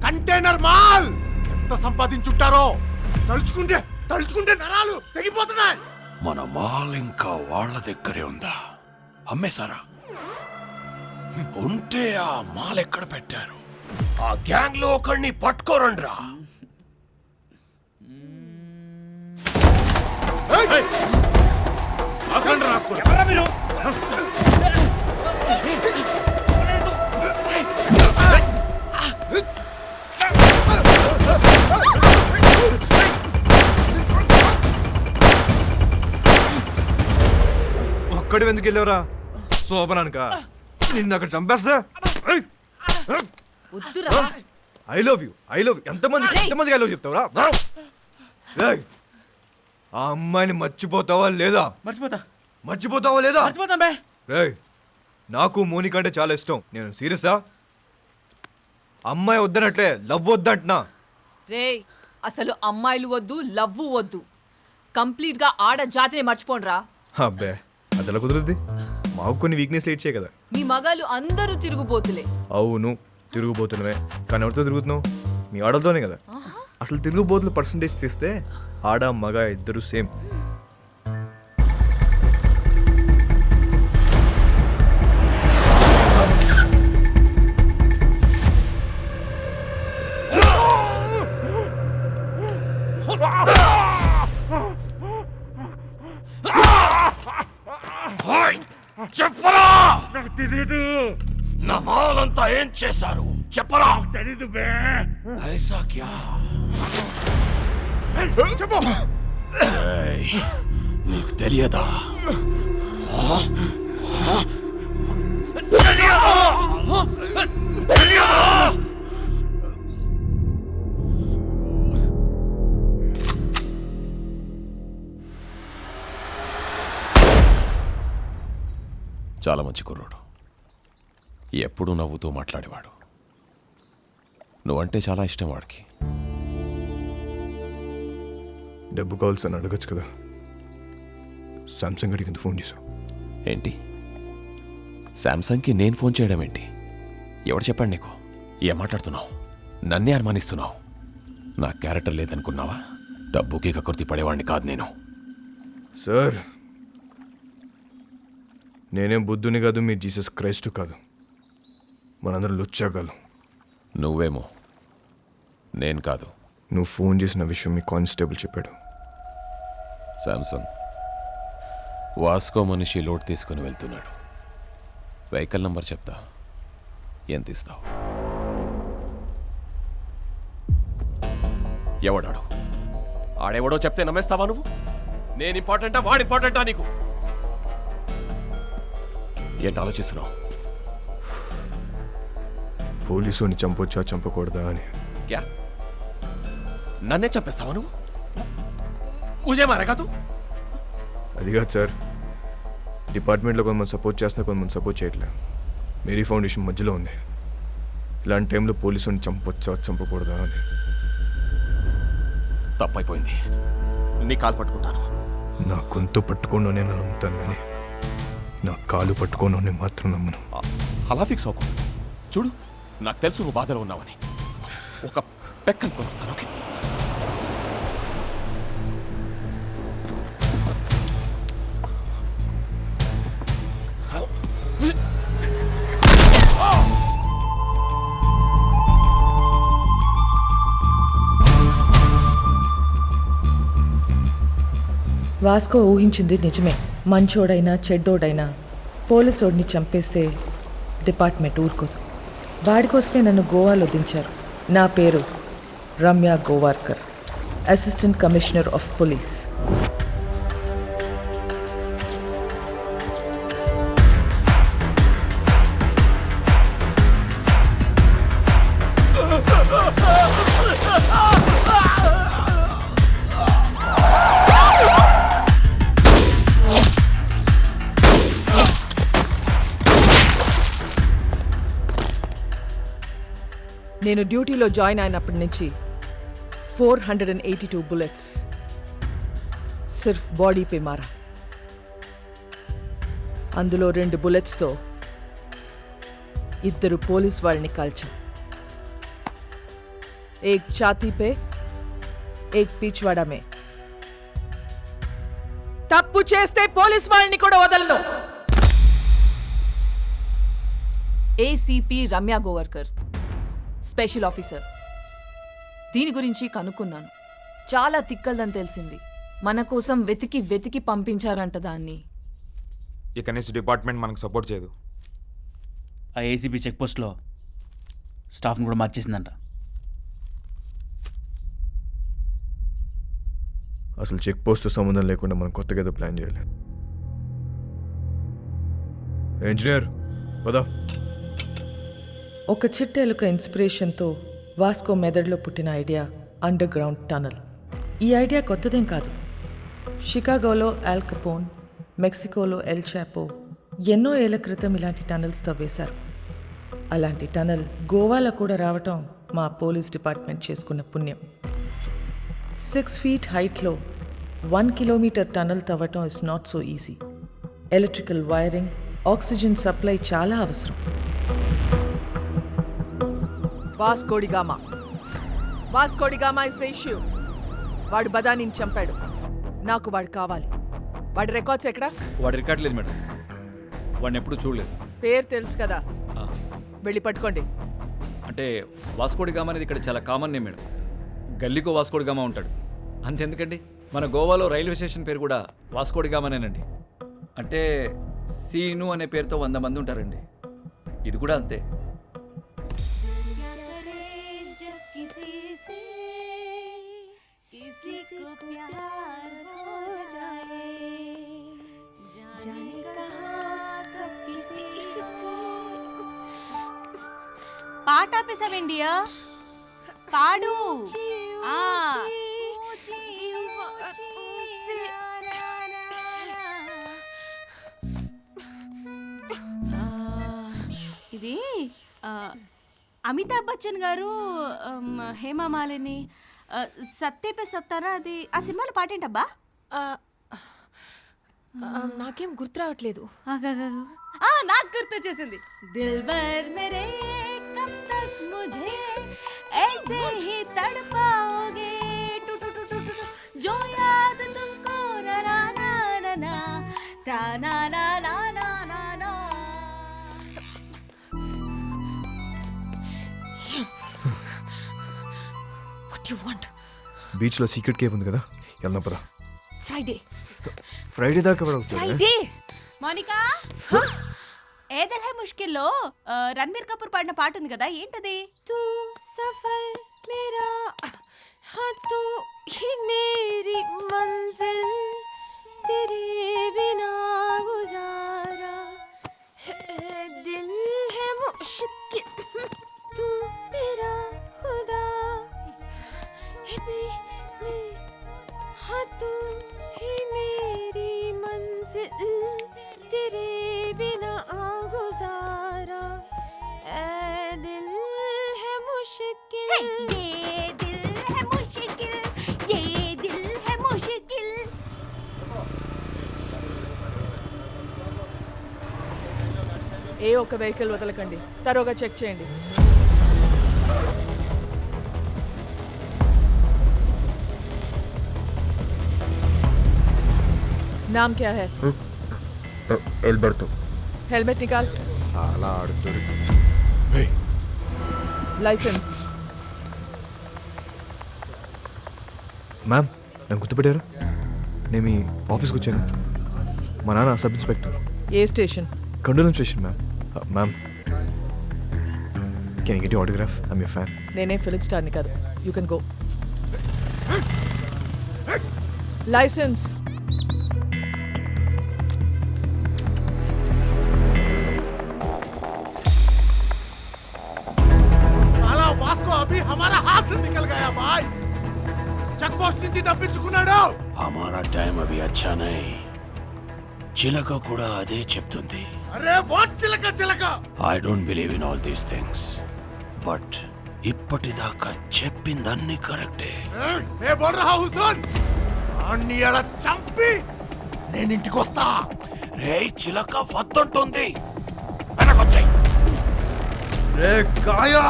కంటైనర్ మాల్ ఎంత సంపాదించుంటారో తలుచుకుంటే నరాలు తెగిపోతున్నాయి. మన మాల్ ఇంకా వాళ్ళ దగ్గరే ఉందా? అమ్మేశారా? ఉంటే ఆ మాల్ ఎక్కడ పెట్టారు? ఆ గ్యాంగ్ లో ఒకరిని పట్టుకోరండ్రా. ఒక్కడి ఎందుకు వెళ్ళావురా? శోభనానిక నిన్ను అక్కడ చంపేస్తా. ఐ లవ్ యూ ఎంతమందికి ఐ లవ్ చెప్తావురా? ఆ అమ్మాయిని మర్చిపోతావా లేదా? మర్చిపోతావా లేదా? రేయ్ నాకు మోనిక అంటే చాలా ఇష్టం. నేను సీరియసా? అమ్మాయి వద్దనట్లే, లవ్ వద్దంటున్నా. రే అసలు అమ్మాయిలు వద్దు, లవ్వు వద్దు. కంప్లీట్గా ఆడ జాతిని మర్చిపోండ్రా. అబ్బే అది ఎలా కుదురుద్ది? మాకు కొన్ని వీక్నెస్ లేట్ చేయ కదా. మీ మగాళ్ళు అందరూ తిరుగుబోతులే. అవును తిరుగుబోతున్నవే, కానీ ఎవరితో తిరుగుతున్నావు? మీ ఆడలతోనే కదా. అసలు తిరుగుబోతుల పర్సంటేజ్ తీస్తే ఆడ మగ ఇద్దరు సేమ్. చెప్పరా, నా మాలంతా ఏం చేశారు చెప్పరా? తెలీదు బే. ఐసా క్యా? చెప్పు. నీకు తెలియదా? చాలా మంచి కుర్రోడు, ఎప్పుడూ నవ్వుతూ మాట్లాడేవాడు. నువ్వంటే చాలా ఇష్టం వాడికి. డబ్బు కావాల్సి అని అడగచ్చు కదా. సామ్సంగ్ అడిగింది ఫోన్ చేసావు ఏంటి? శాంసంగ్కి నేను ఫోన్ చేయడం ఏంటి? ఎవడు చెప్పాడు నీకు? ఏం మాట్లాడుతున్నావు? నన్నే అనుమానిస్తున్నావు. నా క్యారెక్టర్ లేదనుకున్నావా? డబ్బుకి కకృతి పడేవాడిని కాదు నేను. సార్ నేనేం బుద్ధుని కాదు, మీ జీసస్ క్రైస్ట్ కాదు. మనందరం లుచ్చాగాలు. నువ్వేమో, నేను కాదు. నువ్వు ఫోన్ చేసిన విషయం మీ కానిస్టేబుల్ చెప్పాడు. శాంసంగ్ వాస్కో మనిషి లోడ్ తీసుకుని వెళ్తున్నాడు. వెహికల్ నంబర్ చెప్తా, ఎంత ఇస్తావు? ఎవడాడు? ఆడెవడో చెప్తే నమ్మేస్తావా నువ్వు? నేను ఇంపార్టెంటా వాడు ఇంపార్టెంటా నీకు? ఏంటి ఆలోచిస్తున్నావు? పోలీసుని చంపొచ్చా చంపకూడదా అని. క్యా నన్నే చంపేస్తావా నువ్వు? ఊజే మారేగా తూ? అది కాదు సార్, డిపార్ట్మెంట్లో కొంతమంది సపోర్ట్ చేస్తున్నా, కొంతమంది సపోర్ట్ చేయట్లేదు. మేరీ ఫౌండేషన్ మధ్యలో ఉంది. ఇలాంటి టైంలో పోలీసుని చంపొచ్చా చంపకూడదా అని. తప్పైపోయింది, నీ కాలు పట్టుకుంటాను. నా గొంతు పట్టుకోను నేను నమ్ముతాను, కానీ నా కాలు పట్టుకోను నేను మాత్రం నమ్మను. అలా ఫిక్స్ అవ్వకు. చూడు, నాకు తెలుసు నువ్వు బాధలో ఉన్నావని. ఒక పెక్కను కొనుస్తాను, ఓకే? వాస్కో ఊహించింది నిజమే. మంచోడైనా చెడ్డోడైనా పోలీసోడిని చంపేస్తే డిపార్ట్మెంట్ ఊరుకోదు. వాడి కోసమే నన్ను గోవాలో దించారు. నా పేరు Ramya Gowarikar, assistant commissioner of police. నేను డ్యూటీలో జాయిన్ అయినప్పటి నుంచి 482 బుల్లెట్స్ సిర్ఫ్ బాడీ పే మారా. అందులో 2 బుల్లెట్స్తో 2 పోలీస్ వాళ్ళని కాల్చా. ఏక్ ఛాతీ పే, ఏక్ పీచ్వాడా మే. తప్పు చేస్తే పోలీస్ వాళ్ళని కూడా వదలను. ACP Ramya Gowarikar, special officer. దీని గురించి కనుక్కున్నాను. చాలా తిక్కల్దని తెలిసింది. మన కోసం వెతికి వెతికి పంపించారంట దాన్ని. ఇక నుంచి డిపార్ట్మెంట్ మనకు సపోర్ట్ చేయదు. ఆ ఏసీబీ చెక్ పోస్ట్లో స్టాఫ్ని కూడా మార్చేసిందంట. అసలు చెక్ పోస్ట్ సంబంధం లేకుండా మనం కొత్తగా ఏదో ప్లాన్ చేయాలి. ఇంజనీర్ పదా. ఒక చిట్టెలుక ఇన్స్పిరేషన్తో వాస్కో మెదడులో పుట్టిన ఐడియా అండర్ గ్రౌండ్ టనల్. ఈ ఐడియా కొత్తదేం కాదు. షికాగోలో ఆల్ కపోన్, మెక్సికోలో ఎల్ చాపో, ఎన్నో ఏళ్ల క్రితం ఇలాంటి టనల్స్ తవ్వేశారు. అలాంటి టనల్ గోవాలో కూడా రావటం మా పోలీస్ డిపార్ట్మెంట్ చేసుకున్న పుణ్యం. 6 feet హైట్లో 1 kilometer టనల్ తవ్వటం is not so easy. Electrical wiring, oxygen supply చాలా అవసరం. Vasco da Gama is the issue. వాడు బదానిని చంపాడు. నాకు వాడు కావాలి. వాడి రికార్డ్స్ ఎక్కడ? వాడి రికార్డ్ లేదు మేడం. వాడిని ఎప్పుడు చూడలేదు. పేరు తెలుసు కదా, ఆ, వెళ్ళి పట్టుకోండి. అంటే వాస్కోడిగామా అనేది ఇక్కడ చాలా కామన్ నేమ్ మేడం. గల్లీకో వాస్కోడిగామా ఉంటాడు. అంతెందుకండి, మన గోవాలో రైల్వే స్టేషన్ పేరు కూడా వాస్కోడిగామానేనండి. అంటే సీను అనే పేరుతో 100 మంది ఉంటారండి. ఇది కూడా అంతే. పాట ఆపేసావేండియా? పాడు. ఇది అమితాబ్ బచ్చన్ గారు, హేమా మాలిని, సత్తే పే సత్తారా, అది ఆ సినిమాలో పాటేంటబ్బా? నాకేం గుర్తు రావట్లేదు. నాకు గుర్తు వచ్చేసింది. దిల్బర్ మేరే కబ్ తక్ ముझे ऐसे ही तड़पाओगे टू टू टू टू जो याद तुमको ना ना ना ना ता ना ना ना ना ना ना. What do you want? బీచ్లో సీక్రెట్ కేవ్ ఉంది కదా, వెళ్దాం పదా. ఫ్రైడే దాకా వెళ్తారా? ఫ్రైడే. మోనికా, ఏ దిల్ హై ముష్కిల్లో రణబీర్ కపూర్ పాడిన పాట ఉంది కదా, ఏంటది? తూ సఫర్ మేరా हाँ तू ही मेरी मंजिल तेरे बिना गुजारा दिल है मुश्किल तू मेरा खुदा हाँ तू ही मेरी मंजिल तेरे बिना गुजारा दिल है मुश्किल ये दिल है मुश्किल ये दिल है मुश्किल. ఏ ఒక్క వెహికల్ వదలకండి, తరోగా చెక్ చేయండి. नाम क्या है? ఎల్బర్టో. हेलमेट निकाल. అలా ఆడుతుంది. लाइसेंस. మ్యామ్, నన్ను గుర్తుపెట్టారు? నేను మీ ఆఫీస్కి వచ్చాను. మా నాన్న sub inspector. A station? కండోలం station ma'am. Ma'am, can you get your autograph? I'm your fan. నేనే ఫిలిం స్టార్ని కాదు. You can go. లైసెన్స్. साला वास्को अभी हमारा हाथ से निकल गया भाई. చెక్ పోస్ట్ నుంచి తప్పించుకున్నాడు. हमारा टाइम अभी अच्छा नहीं. చిలక కూడా అదే చెప్తుంది. అరే వాట్ చిలక చిలక. I don't believe in all these things. But ఇప్పటిదాకా చెప్పిందన్నీ కరెక్టే. मैं बोल रहा हूँ सुन. అన్ని అలా చంపి నేను ఇంటికి వస్తా. రే చిలక వద్దంటుంది. వెనకొచ్చాయి. రే కాయా.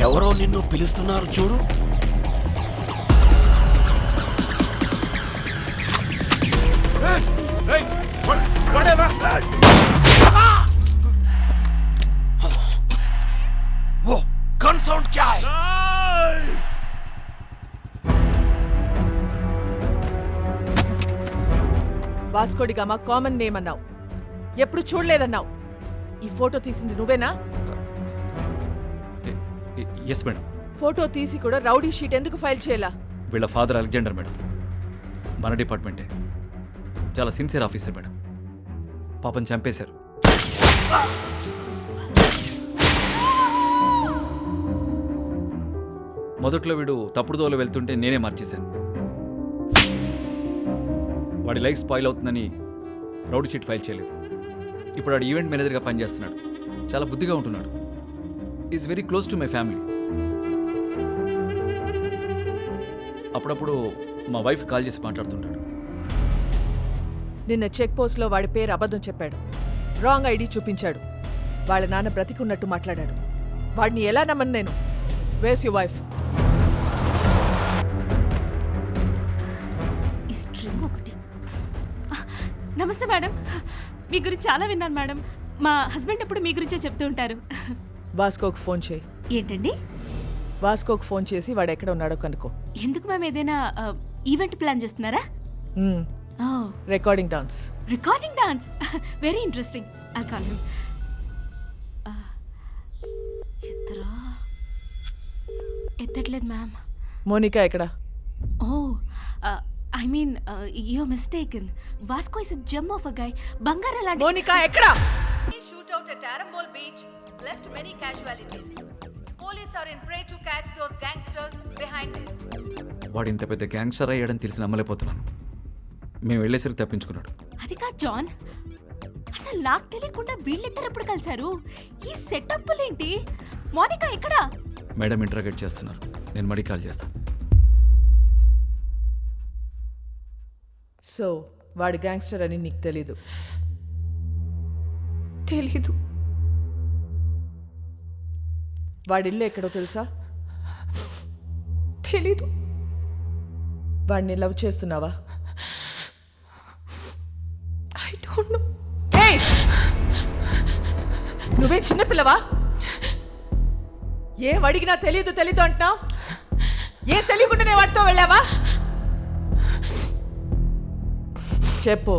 ఎవరో నిన్ను పిలుస్తున్నారు చూడు. वो गन साउंड क्या है? వాస్కోడిగామా కామన్ నేమ్ అన్నావు, ఎప్పుడు చూడలేదన్నావు. ఈ ఫోటో తీసింది నువ్వేనా? Yes madam. ఫోటో తీసి కూడా రౌడీ షీట్ ఎందుకు ఫైల్ చేయాలా? వీళ్ళ ఫాదర్ అలెగ్జాండర్ మేడం. మన డిపార్ట్మెంటే. చాలా సిన్సియర్ ఆఫీసర్ మేడం. పాపం చంపేశారు. మొదట్లో వీడు తప్పుడు దోవలో వెళ్తుంటే నేనే మార్చేశాను. వాడి లైఫ్ స్పాయిల్ అవుతుందని రౌడీ షీట్ ఫైల్ చేయలేదు. ఇప్పుడు ఆడు ఈవెంట్ మేనేజర్గా పనిచేస్తున్నాడు. చాలా బుద్ధిగా ఉంటున్నాడు. Is very close to my family. అప్పుడప్పుడు మా వైఫ్ కాల్ చేసి మాట్లాడుతుంటాడు. నిన్న చెక్ పోస్ట్లో వాడి పేరు అబద్ధం చెప్పాడు. రాంగ్ ఐడి చూపించాడు. వాళ్ళ నాన్న బ్రతికున్నట్టు మాట్లాడాడు. వాడిని ఎలా నమ్మను నేను? వేస్ యు వైఫ్? ఈ స్ట్రింగ్ ఒకటి. నమస్తే మేడం, మీ గురించి చాలా విన్నాను మేడం. మా హస్బెండ్ ఎప్పుడు మీ గురించే చెప్తూ ఉంటారు. వాస్కోకి ఫోన్ చేయి. ఏంటండి? వాస్కోకి ఫోన్ చేసి వాడు ఎక్కడ ఉన్నాడో కనుక్కో. ఎందుకు మేము ఏదైనా ఈవెంట్ ప్లాన్ చేస్తున్నారా? Recording dance. Recording dance, very interesting. I call him. ఎత్తట్లేదు మ్యామ్. మోనికా ఎక్కడ? Oh I mean you mistaken. Vasco is gem of a guy. బంగారం లాంటి. మోనికా ఎక్కడ? Shoot out at Arambol beach left many casualties. Police are in prey to catch those gangsters behind this. వాడు ఇంత పెద్ద గ్యాంగ్స్టర్ అయ్యాడని తెలిసి నమ్మలేకపోతున్నాను. మేము వెళ్ళేసరికి తప్పించుకున్నాడు. అది కాదు జాన్, అసలు నాకు తెలియకుండా వీళ్ళిద్దరు ఎప్పుడు కలిశారు? ఈ సెటప్లేంటి? మోనికా ఎక్కడ? మేడం ఇంటరాగేట్ చేస్తున్నారు. నేను మళ్ళీ కాల్ చేస్తాను. సో వాడు గ్యాంగ్స్టర్ అని నీకు తెలీదు? తెలీదు. వాడి ఇల్లు ఎక్కడో తెలుసా? తెలీదు. వాడిని లవ్ చేస్తున్నావా? I don't know. ఏయ్, నువ్వే చిన్నపిల్లవా? ఏం అడిగినా తెలీదు తెలీదు అంటున్నావు. ఏం తెలియకుండానే వాడితో వెళ్ళావా? చెప్పు,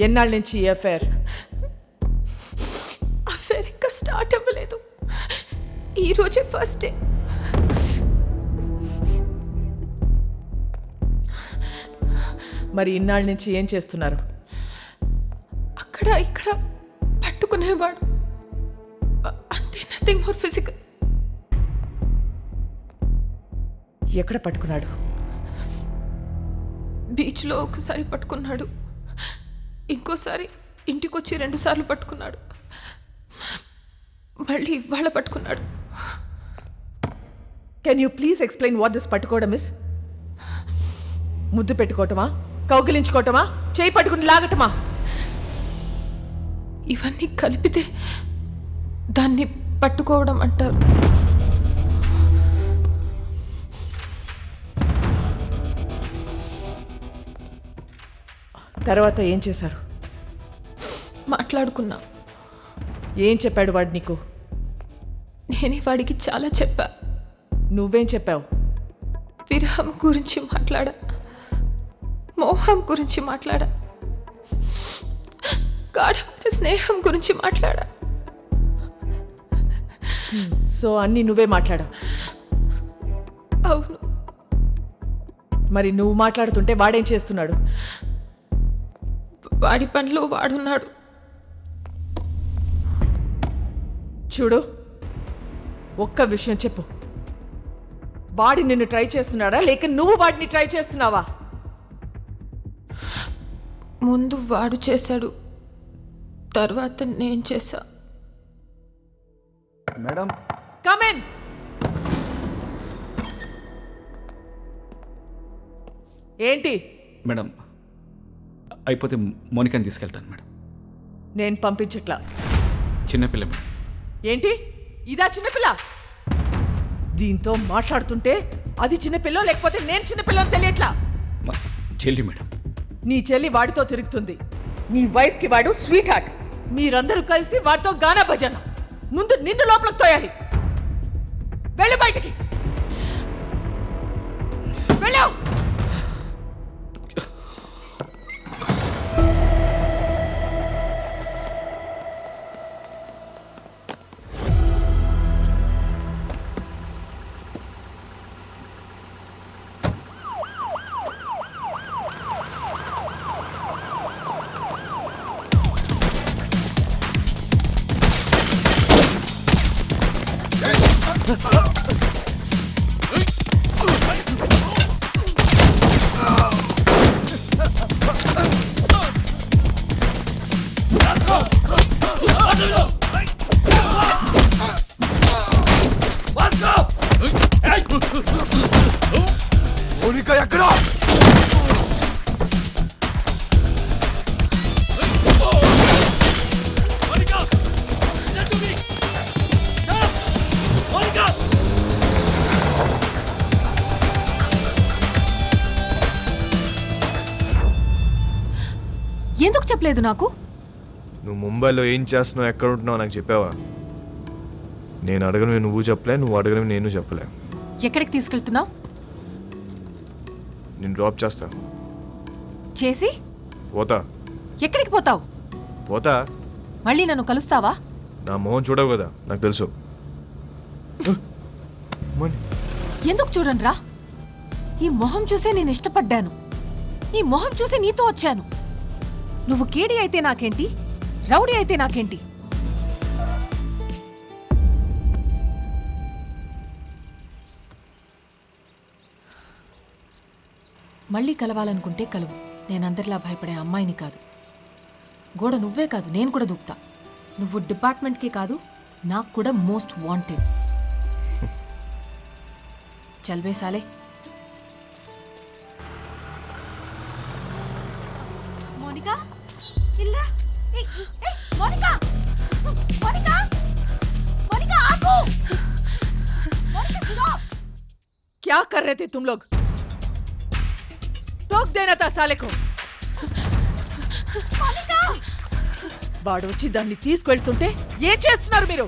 ఎన్నాళ్ళ నుంచి ఈ అఫైర్? అఫైర్ ఇంకా స్టార్ట్ అవ్వలేదు. ఈ రోజే ఫస్ట్ డే. మరి ఇన్నాళ్ళ నుంచి ఏం చేస్తున్నారు? అక్కడ ఇక్కడ పట్టుకునేవాడు అంతే, నథింగ్ మోర్ ఫిజికల్. ఎక్కడ పట్టుకున్నాడు? బీచ్లో ఒకసారి పట్టుకున్నాడు, ఇంకోసారి ఇంటికి వచ్చి 2 సార్లు పట్టుకున్నాడు, మళ్ళీ ఇవాళ పట్టుకున్నాడు. Can you please explain what this పట్టుకోవడం ఇస్? ముద్దు పెట్టుకోవటమా, కౌగిలించుకోవటమా, చేయి పట్టుకుని లాగటమా? ఇవన్నీ కలిపితే దాన్ని పట్టుకోవడం అంటారు. తర్వాత ఏం చేశారు? మాట్లాడుకున్నా. ఏం చెప్పాడు వాడు నీకు? నేనే వాడికి చాలా చెప్పా. నువ్వేం చెప్పావు? విరహం గురించి మాట్లాడా, మోహం గురించి మాట్లాడా, గాఢమైన స్నేహం గురించి మాట్లాడా. సో అన్నీ నువ్వే మాట్లాడావు? అవును. మరి నువ్వు మాట్లాడుతుంటే వాడేం చేస్తున్నాడు? వాడి పనిలో వాడున్నాడు. చూడు, ఒక్క విషయం చెప్పు. వాడి నిన్ను ట్రై చేస్తున్నాడా లేక నువ్వు వాడిని ట్రై చేస్తున్నావా? ముందు వాడు చేశాడు, తర్వాత నేను చేశా. Madam, come in. ఏంటి? మేడం, అయిపోతే మోనికాని తీసుకెళ్తాను మేడం. నేను పంపించట్లా. చిన్నపిల్ల మేడం. ఏంటి ఇదా చిన్నపిల్ల? దీంతో మాట్లాడుతుంటే అది చిన్నపిల్ల లేకపోతే నేను చిన్నపిల్లని తెలియట్లా. మా చెల్లి మేడం. నీ చెల్లి వాడితో తిరుగుతుంది. నీ వైఫ్ కి వాడు స్వీట్ హార్ట్. మీరందరూ కలిసి వాడితో గానా భజన. ముందు నిన్ను లోపలికి తోయాలి. వెళ్ళు బయటికి, వెళ్ళావు. మోనికా ఎక్కడా? ఎందుకు చెప్పలేదు నాకు? నువ్వు ముంబైలో ఏం చేస్తున్నావు, ఎక్కడ ఉంటున్నావు నాకు చెప్పావా? నేను అడగను నువ్వు చెప్పలే, నువ్వు అడగను నేను చెప్పలే. ఎక్కడికి తీసుకెళ్తున్నావు? నేను డ్రాప్ చేస్తా. చేసి పోతా. ఎక్కడికి పోతావు? పోతా. మళ్ళీ నన్ను కలుస్తావా? నా మొహం చూడవు కదా, నాకు తెలుసు. ఎందుకు చూడనురా? ఈ మొహం చూసే నేను ఇష్టపడ్డాను. ఈ మొహం చూసి నీతో వచ్చాను. నువ్వు కేడి అయితే నాకేంటి, రౌడీ అయితే నాకేంటి? మళ్ళీ కలవాలనుకుంటే కలువు. నేనందరిలా భయపడే అమ్మాయిని కాదు. గోడ నువ్వే కాదు, నేను కూడా దూకుతా. నువ్వు డిపార్ట్మెంట్కి కాదు, నాకు కూడా మోస్ట్ వాంటెడ్. చల్వే సాలే. మోనికా ఇల్లా. మోనికా మోనికా మోనికా ఆగు. మోనికా స్టాప్. क्या कर रहे थे तुम लोग? टोक देना था साले को. వాడు వచ్చి దాన్ని తీసుకెళ్తుంటే ఏం చేస్తున్నారు మీరు?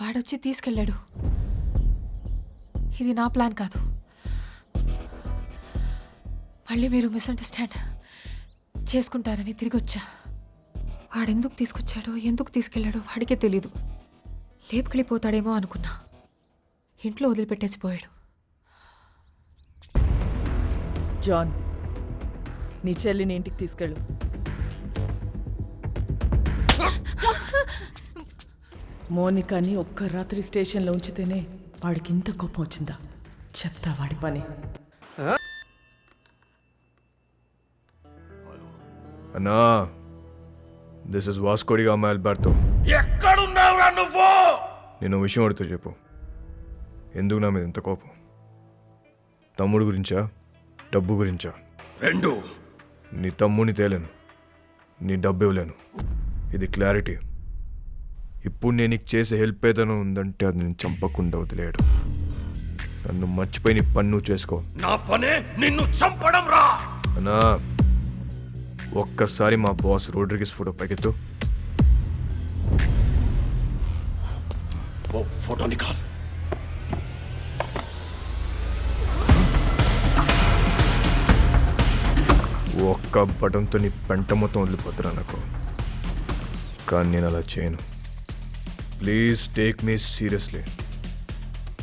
వాడొచ్చి తీసుకెళ్ళాడు. ఇది నా ప్లాన్ కాదు. మళ్ళీ మీరు మిస్అండర్స్టాండ్ చేసుకుంటారని తిరిగి వచ్చా. వాడెందుకు తీసుకొచ్చాడో, ఎందుకు తీసుకెళ్ళాడో వాడికే తెలీదు. లేపుకెళ్ళిపోతాడేమో అనుకున్నా. ఇంట్లో వదిలిపెట్టేసిపోయాడు. జాన్, నీ చెల్లిని ఇంటికి తీసుకెళ్ళు. మోనికాని ఒక్క రాత్రి స్టేషన్లో ఉంచితేనే వాడికి ఇంత కోపం వచ్చిందా? చెప్తా వాడి పని. అన్నా, this is Vasco da Gama Alberto. ఎక్కడున్నావురా నువ్వు? నేను విషయం అడుగుతూ చెప్పు. ఎందుకు నా మీద ఇంత కోపం? తమ్ముడు గురించా, డబ్బు గురించా? రెండు. నీ తమ్ముడిని తేలేను, నీ డబ్బు ఇవ్వలేను. ఇది క్లారిటీ. ఇప్పుడు నేను నీకు చేసే హెల్ప్ ఏదైనా ఉందంటే అది నేను చంపకుండా వదిలేయడు. నన్ను మర్చిపోయి నీ పని నువ్వు చేసుకో. నా పనే నిన్ను చంపడం రా. అన్నా, ఒక్కసారి మా బాస్ రోడ్రిగిస్ ఫోటో పైకెత్తు. ఓ ఫోటో నికాల్. ఒక్క బటన్తో నీ పెంట మొత్తం వదిలిపోతున్నా నాకు. కానీ నేను అలా చేయను. Please take me seriously.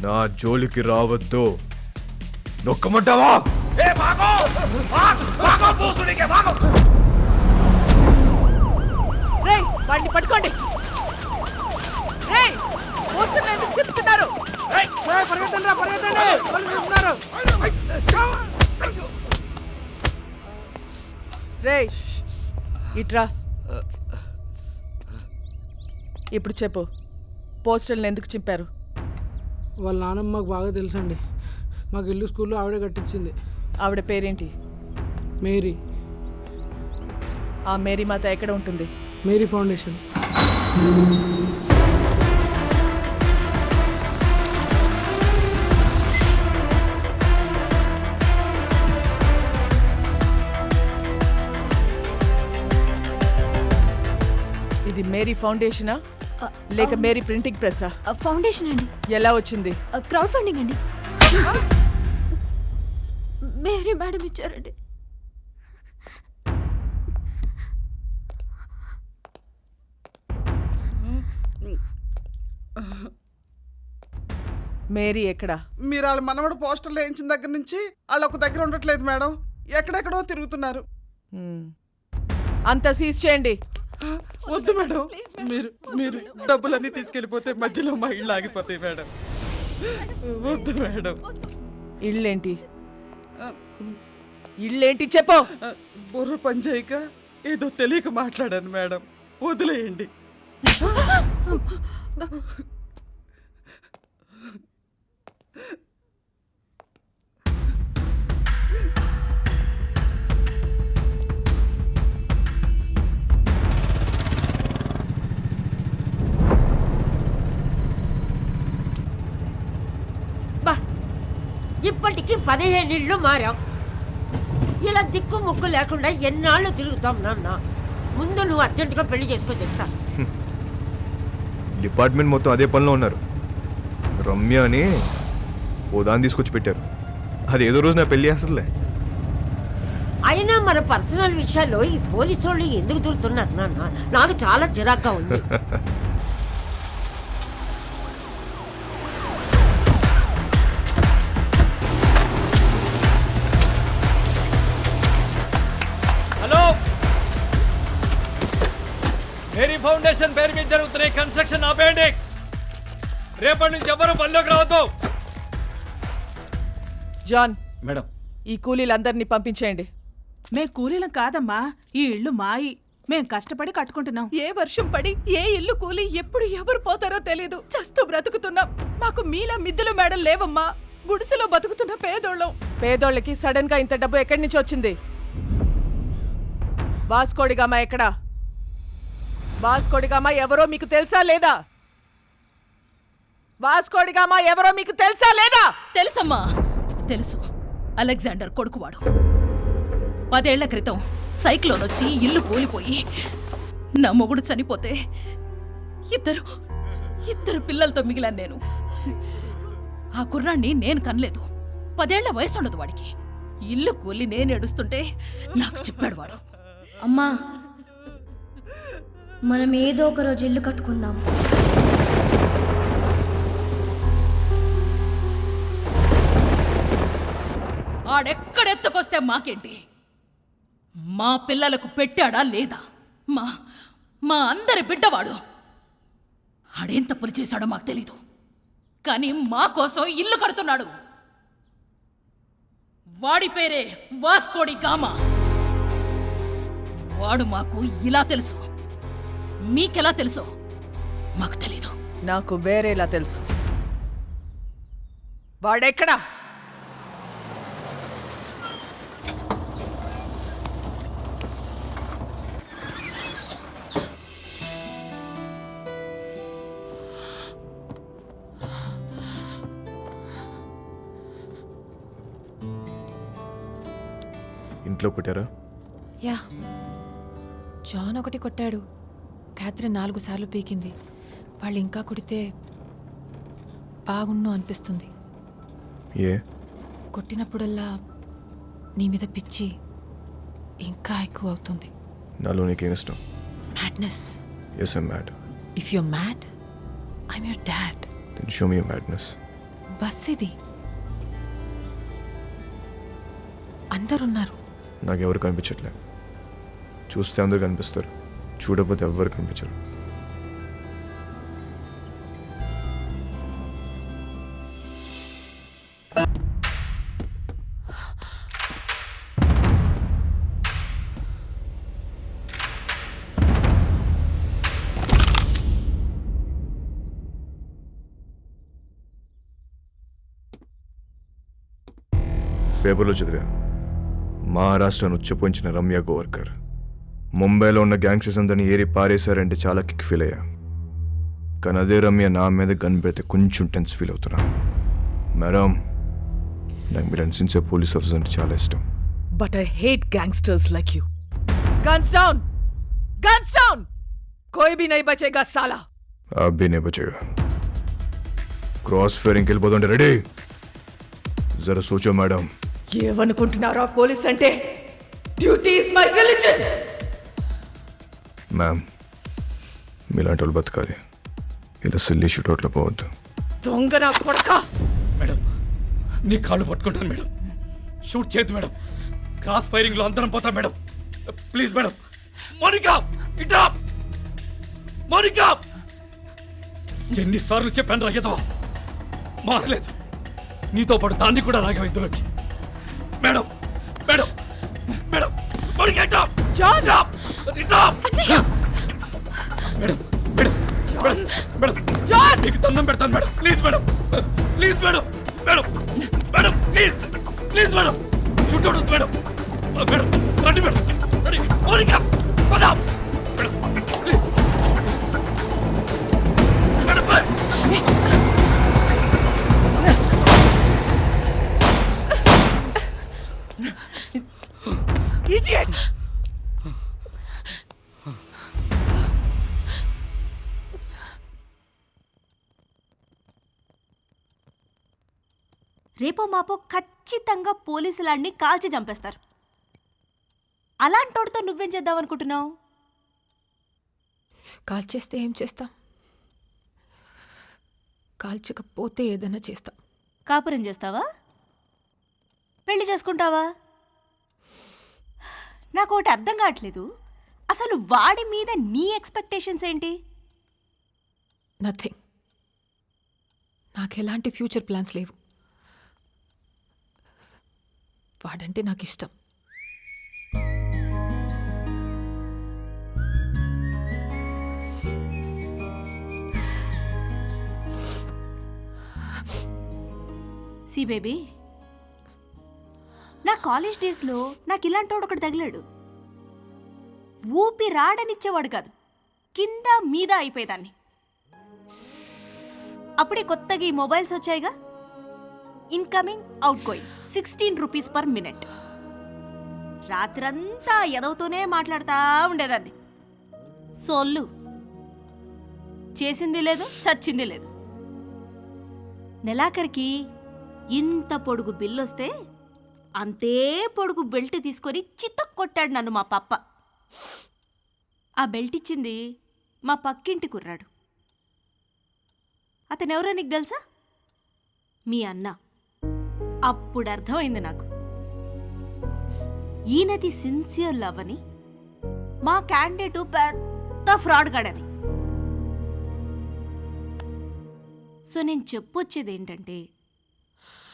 నా జోలికి రావద్దు. నొక్కమంటావా? రేయ్, వాడిని పట్టుకోండి. రేయ్, మోసం ఎందుకు చెప్తున్నారు? రేయ్, ఇట్రా. ఇప్పుడు చెప్పు, పోస్టర్లను ఎందుకు చింపారు? వాళ్ళ నాన్నమ్మ మాకు బాగా తెలుసండి. మాకు ఇల్లు స్కూల్లో ఆవిడే కట్టించింది. ఆవిడ పేరేంటి? మేరీ. ఆ మేరీ మాత ఎక్కడ ఉంటుంది? Mary foundation. ఇది మేరీ ఫౌండేషనా లేక మేరీ ప్రింటింగ్ ప్రెస్సా? ఫౌండేషన్ అండి. ఎలా వచ్చింది? క్రౌడ్ ఫండింగ్ అండి. మేరీ మేడం ఇచ్చారండి. మేరీ ఎక్కడా? మీరు వాళ్ళ మనవడు పోస్టర్లు వేయించిన దగ్గర నుంచి వాళ్ళు ఒక దగ్గర ఉండట్లేదు మేడం. ఎక్కడెక్కడో తిరుగుతున్నారు. అంతా సీజ్ చేయండి. వద్దు మేడం, మీరు మీరు డబ్బులన్నీ తీసుకెళ్ళిపోతే మధ్యలో మా ఇళ్ళు ఆగిపోతాయి మేడం. వద్దు మేడం. ఇళ్ళేంటి? ఇళ్ళేంటి చెప్పు. బుర్ర పనిచేయక ఏదో తెలియక మాట్లాడాను మేడం. వదిలేయండి. ఇప్పటికి 15 ఇళ్ళు మారాం. ఇలా దిక్కు ముక్కు లేకుండా ఎన్నాళ్ళు తిరుగుతాం నాన్న. ముందు నువ్వు అర్జెంటుగా పెళ్లి చేసుకొని చెప్తా. డిపార్ట్మెంట్ మొత్తం అదే పనిలో ఉన్నారు. రమ్య అని ఓ దాన్ని తీసుకొచ్చి పెట్టారు. అది ఏదో రోజు నా పెళ్లి చేస్తుందిలే. అయినా మన పర్సనల్ విషయాల్లో ఈ పోలీసు వాళ్ళు ఎందుకు తిరుగుతున్నారు నాన్న? నాకు చాలా చిరాగ్గా ఉంది. హలో, మేరీ ఫౌండేషన్ పేరు మీద జరుగుతున్న కన్స్ట్రక్షన్ ఆపేయండి. రేపటి నుంచి ఎవరు పనిలోకి రావద్దు. జాన్, మేడం, ఈ కూలీలందరినీ పంపించేయండి. మేం కూలీలం కాదమ్మా, ఈ ఇల్లు మాయి. మేం కష్టపడి కట్టుకుంటున్నాం. ఏ వర్షం పడి ఏ ఇల్లు కూలి ఎప్పుడు ఎవరు పోతారో తెలీదు. చస్తూ బ్రతుకుతున్నాం. మాకు మీలా మిద్దులు మేడలు లేవమ్మా. గుడిసెలో బతుకుతున్న పేదోళ్ళం. పేదోళ్ళకి సడన్ గా ఇంత డబ్బు ఎక్కడి నుంచి వచ్చింది? వాస్కోడిగామా ఎక్కడా? వాస్కోడిగామా ఎవరో మీకు తెలుసా లేదా? వాస్కోడిగామా ఎవరో మీకు తెలుసా లేదా? తెలుసమ్మా, తెలుసు. అలెగ్జాండర్ కొడుకువాడు. 10 ఏళ్ల క్రితం సైక్లోన్ వచ్చి ఇల్లు కూలిపోయి నా మొగుడు చనిపోతే ఇద్దరు పిల్లలతో మిగిలాను నేను. ఆ కుర్రాన్ని నేను కనలేదు. 10 ఏళ్ల వయసు ఉండదు వాడికి. ఇల్లు కూలి నేను ఏడుస్తుంటే నాకు చెప్పాడు వాడు. అమ్మా, మనం ఏదో ఒక రోజు ఇల్లు కట్టుకుందాం. ఆడెక్కడెత్తుకొస్తే మాకేంటి? మా పిల్లలకు పెట్టాడా లేదా? మా అందరి బిడ్డవాడు. ఆడేం తప్పులు చేశాడో మాకు తెలీదు, కానీ మా కోసం ఇల్లు కడుతున్నాడు. వాడి పేరే వాస్కోడి గామా. వాడు మాకు ఇలా తెలుసు. మీకెలా తెలుసు మాకు తెలీదు. నాకు వేరేలా తెలుసు. వాడెక్కడా? ఇంట్లో కొట్టారా? యా, జాన్ ఒకటి కొట్టాడు. క్యాథరిన్ 4 సార్లు పీకింది. వాళ్ళు ఇంకా కొడితే బాగున్ను అనిపిస్తుంది. ఏ? కొట్టినప్పుడల్లా నీ మీద పిచ్చి ఇంకా ఎక్కువ అవుతుంది. నాలో నీకేం ఇష్టం? Madness. Yes, I'm mad. If you're mad, I'm your dad. Then show me your madness. Bus ఇది. అందరున్నారు. నాకెవరు కనిపించట్లే. చూస్తే అందరు కనిపిస్తారు, చూడకపోతే ఎవరు కనిపించరు. పేపర్లో చదివా, మహారాష్ట్రను ఉచ్చపోయించిన రమ్య గోవర్కర్ ముంబైలో ఉన్న గ్యాంగ్స్టర్స్ అందరినీ ఏరి పారేశారంటే చాలా కిక్ ఫీల్ అయ్యా. కానీ అదే రమ్య నా మీద గన్ పెడితే కొంచెం టెన్స్ ఫీల్ అవుతున్నా. మేడం, నాకు మీరు సిన్సియర్ పోలీస్ ఆఫీసర్ అంటే చాలా ఇష్టం. But I hate gangsters like you. Guns down! Guns down! కోయి భీ నహీ బచేగా సాలా. आप भी नहीं बचेगा. క్రాస్ ఫైరింగ్కి వెళ్ళిపోతుంటే రెడీ. జరా సోచో మేడం. ఏమనుకుంటున్నారా పోలీస్ అంటే? Duty is my religion. Ma'am, మీలాంటి వాళ్ళు బతకాలి, ఇలా సిల్లీ షూట్అవుట్లో పోవద్దు. దొంగ నా కొడక! మేడం, నీ కాళ్ళు పట్టుకుంటాను మేడం. షూట్ చేయొద్దు మేడం. క్రాస్ ఫైరింగ్ లో అందరం పోతాం మేడం. Please madam. మోనికా, ఇట్రా! మోనికా! ఎన్నిసార్లు చెప్పాను రాగేదో మారలేదు. నీతో పాటు దాన్ని కూడా రాగాం ఇందులోకి. మేడం, మేడం, మేడం, మోనికా ఇట్రా! జాన్! ఇట్రా! మేడం, మేడం, మేడం మేడం మీకు దండం పెడతాను madam. Please madam, please madam, madam madam please please madam. Shoot out madam. Madam రండి మేడం, రండి. మౌనిక పద మేడం, ప్లీజ్ మేడం. Idiot! రేపో మాపో ఖచ్చితంగా పోలీసులాడిని కాల్చి చంపేస్తారు. అలాంటోడితో నువ్వేం చేద్దాం అనుకుంటున్నావు? కాల్చేస్తే ఏం చేస్తాం? కాల్చకపోతే ఏదైనా చేస్తాం. కాపురం చేస్తావా? పెళ్లి చేసుకుంటావా? నాకు ఒకటి అర్థం కావట్లేదు. అసలు వాడి మీద నీ ఎక్స్పెక్టేషన్స్ ఏంటి? నథింగ్. నాకు ఎలాంటి ఫ్యూచర్ ప్లాన్స్ లేవు. వాడంటే నాకు ఇష్టం. సి బేబీ, నా కాలేజ్ డేస్లో నాకు ఇలాంటోడు ఒకటి తగిలాడు. ఊపి రాడనిచ్చేవాడు కాదు, కింద మీద అయిపోయేదాన్ని. అప్పుడే కొత్తగా ఈ మొబైల్స్ వచ్చాయిగా, incoming outgoing 16 rupees per minute. రాత్రంతా ఎదవుతూనే మాట్లాడుతూ ఉండేదాన్ని. సోళ్ళు చేసింది లేదు, చచ్చింది లేదు. నెలాఖరికి ఇంత పొడుగు బిల్లు వస్తే అంతే పొడుగు బెల్ట్ తీసుకొని చిత్త కొట్టాడు నన్ను మా పప్ప. ఆ బెల్ట్ ఇచ్చింది మా పక్కింటి కుర్రాడు. అతనెవరో నీకు తెలుసా? మీ అన్న. అప్పుడు అర్థమైంది నాకు, ఈయనది సిన్సియర్ లవ్ అని, మా క్యాండిడేటు పెద్ద ఫ్రాడ్ గాడని. సో నేను చెప్పొచ్చేది ఏంటంటే,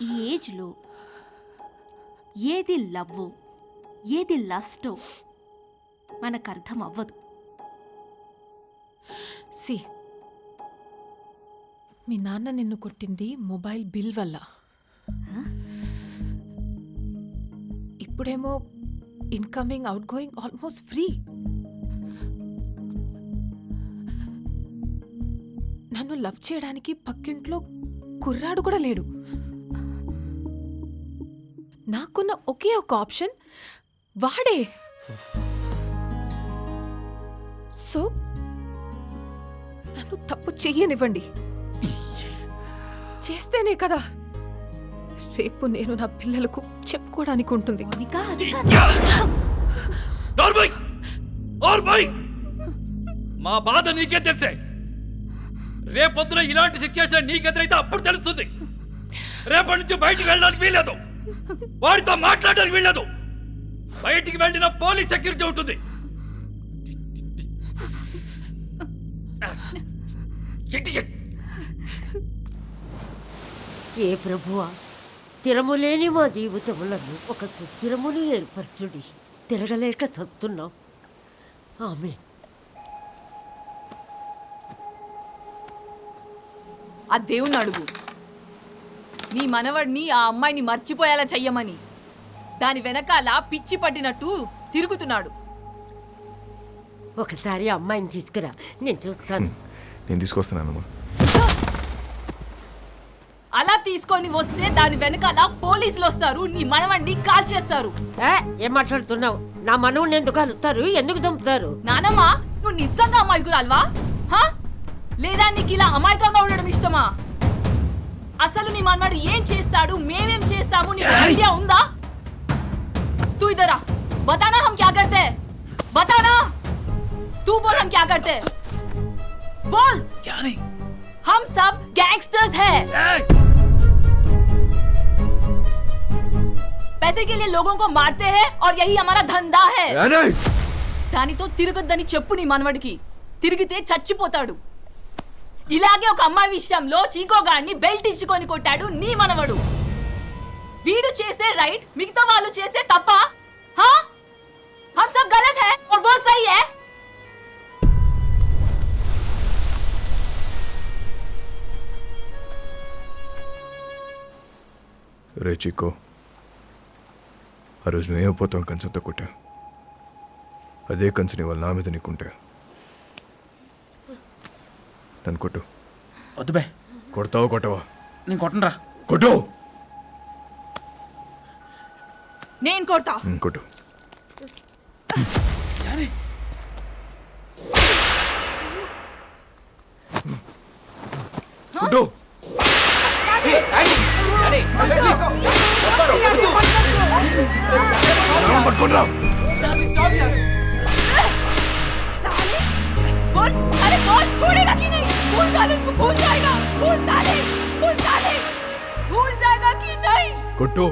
ఈ ఏజ్లో ఏది లవ్వో ఏది లస్టో మనకు అర్థం అవ్వదు. సి, మీ నాన్న నిన్ను కొట్టింది మొబైల్ బిల్ వల్ల. ఇప్పుడేమో incoming out going almost free. నన్ను లవ్ చేయడానికి పక్కింట్లో కుర్రాడు కూడా లేడు. నాకున్న ఒకే ఒక ఆప్షన్ వాడే. సో నన్ను తప్పు చెయ్యనివ్వండి. చేస్తేనే కదా రేపు నేను నా పిల్లలకు చెప్పుకోవడానికి ఉంటుంది. మా బాధ నీకే తెలిసే. రేపొద్దున ఇలాంటి సిచ్యువేషన్ నీకెదురైతే అప్పుడు తెలుస్తుంది. రేపటి నుంచి బయటికి వెళ్ళడానికి వీల్లేదు, వాడితో మాట్లాడడానికి వీల్లేదు. బయటికి వెళ్ళిన పోలీస్ సెక్యూరిటీ ఉంటుంది. ఏ ప్రభువా, స్థిరము లేని మా జీవితములను ఒక సుస్థిరమును ఏర్పరచుడి. తిరగలేక చస్తున్నాం. ఆమె ఆ దేవుణ్ణి అడుగు, నీ మనవడిని ఆ అమ్మాయిని మర్చిపోయేలా చెయ్యమని. దాని వెనకాల పిచ్చి పట్టినట్టు తిరుగుతున్నాడు. ఒకసారి అమ్మాయిని తీసుకురా, నేను చూస్తాను. నేను తీసుకొస్తున్నానమ్మా. అలా తీసుకొని వస్తే దాని వెనకాల పోలీసులు వస్తారు, నీ మనవడిని కాల్ చేస్తారు. ఏం మాట్లాడుతున్నావు? నా మనవుని ఎందుకు కలుస్తారు? ఎందుకు చంపుతారు? నానమ్మ, నువ్వు నిజంగా అమాయకురాల్వా? లేదా నీకు ఇలా అమాయకంగా ఉండడం ఇష్టమా? అసలు నీ మనవాడు ఏం చేస్తాడు, మేమేం చేస్తాము, నీకు ఐడియా ఉందా? तू इधर आ, बताना हम क्या करते हैं, बताना. तू बोल हम क्या करते हैं, बोल. क्या नहीं, हम सब गैंगस्टर्स हैं. पैसे के लिए लोगों को मारते हैं और यही हमारा धंधा है. దానితో తిరగొద్దని చెప్పు నీ మనవడికి. తిరిగితే చచ్చిపోతాడు. ఇలాగే ఒక అమ్మాయి విషయంలో చీకోగాడిని బెల్ట్ ఇచ్చుకొని కొట్టాడు నీ మనవడు. వీడు చేస్తే రైట్, మిగతా వాళ్ళు చేస్తే తప్ప? हम सब गलत है और वो सही है. రే చిక్కో, ఆ రోజు నువ్వేమైపోతావు కంచంతో కొట్టా. అదే కంచని వాళ్ళ నా మీద నీకుంటే నన్ను కొట్టు. వద్దు బే. కొడతావా కొట్టవా? నేను కొట్టనురా. కొట్టు. నేను కొడతా. కొట్టు. కొట్టు. పట్టుకోండిరా. बोल, अरे बोल, छोड़ेगा कि नहीं? भूल साले इसको, भूल जाएगा, भूल साले, भूल जाएगा कि नहीं? కొట్టు.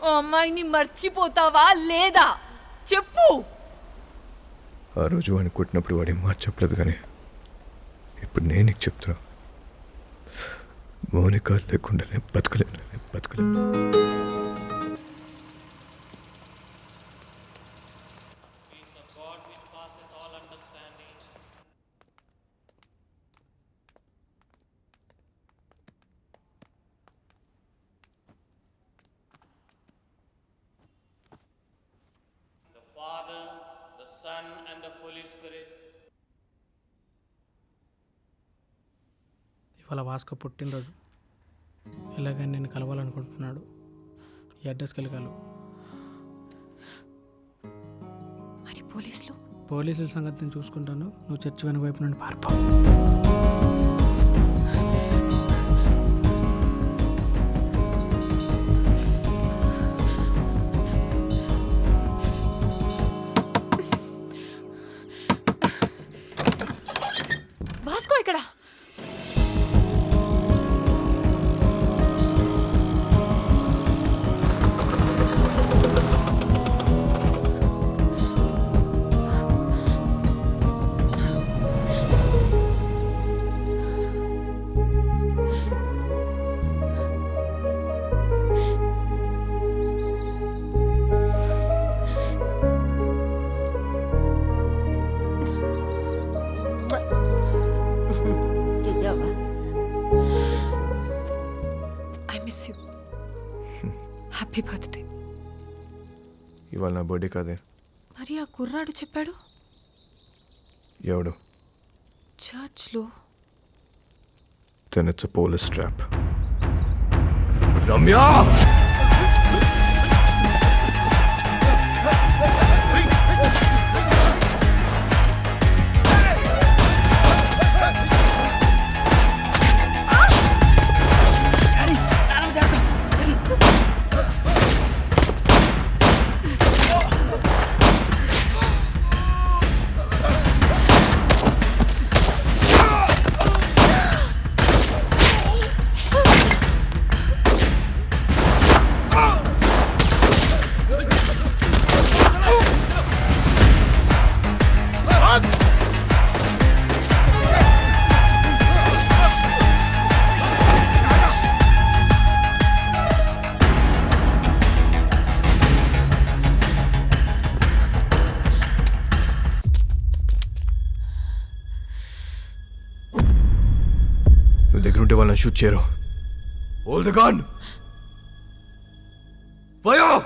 ఓ అమ్మాయిని మర్చిపోతావా లేదా చెప్పు. ఆ రోజు వాడిని కొట్టినప్పుడు వాడేం మాట చెప్పలేదు, కానీ ఇప్పుడు నేను నీకు చెప్తున్నా, మౌనిక లేకుండా నేను బతకలేను. ఇవాళ వాస్కో పుట్టినరోజు. ఎలాగైనా నేను కలవాలనుకుంటున్నాడు. ఈ అడ్రస్కి వెళ్ళి కలువు. మరి పోలీసుల సంగతి నేను చూసుకుంటాను. నువ్వు చర్చి వెనుక వైపు నుండి పారిపో. వాస్కో ఇక్కడ. Happy birthday. ఇవాళ నా బర్త్డే కాదే. మరి ఆ కుర్రాడు చెప్పాడు. ఎవడు? చర్చ్లో. Then it's a police trap. Ramya! దగ్గర ఉంటే వాళ్ళని షూట్ చేయరు. Hold the gun! Fire!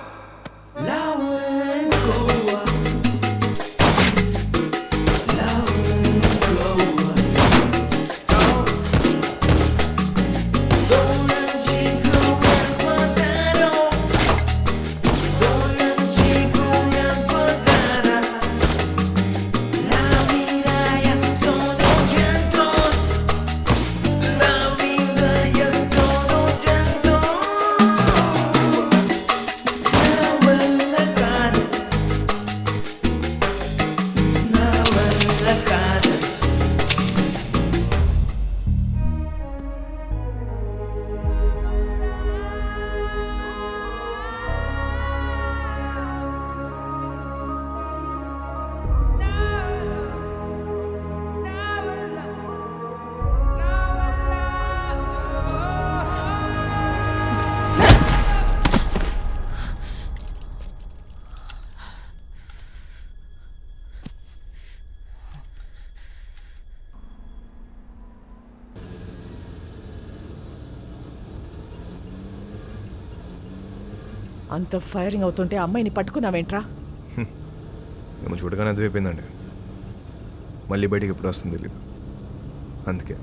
అంత ఫైరింగ్ అవుతుంటే అమ్మాయిని పట్టుకున్నావేంట్రా? మేము చూడగానే అర్థమైపోయిందండి. మళ్ళీ బయటికి ఎప్పుడు వస్తుంది తెలీదు, అందుకే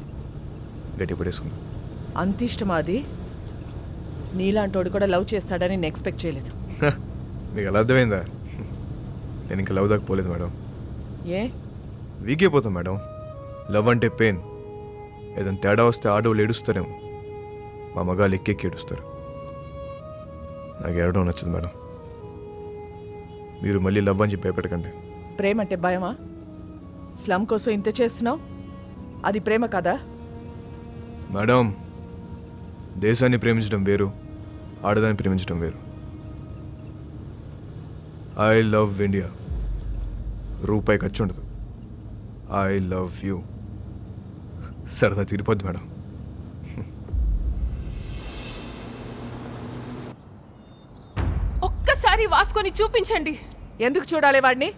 గట్టి పడేసుకున్నా. అంత ఇష్టమా అది? నీలాంటోడు కూడా లవ్ చేస్తాడని నేను ఎక్స్పెక్ట్ చేయలేదు. మీకు అలా అర్థమైందా? నేను ఇంకా లవ్ దాకా పోలేదు మేడం. ఏ వీక్ అయిపోతాం మేడం. లవ్ అంటే పెయిన్. ఏదైనా తేడా వస్తే ఆడవాళ్ళు ఏడుస్తారేమో, మా మగాళ్ళు ఎక్కెక్కి ఏడుస్తారు. నాకు ఏడవడం నచ్చదు మేడం. మీరు మళ్ళీ లవ్ అని చెప్పి భయపెట్టకండి. ప్రేమ అంటే భయమా? స్లమ్ కోసం ఇంత చేస్తున్నావు, అది ప్రేమ కదా? మేడం, దేశాన్ని ప్రేమించడం వేరు, ఆడదాన్ని ప్రేమించడం వేరు. I love India. రూపాయి ఖర్చు ఉండదు. I love you. సరదా తీరిపోద్ది మేడం. ఒక్కసారి వాసుకొని చూపించండి. ఎందుకు చూడాలి వాడిని?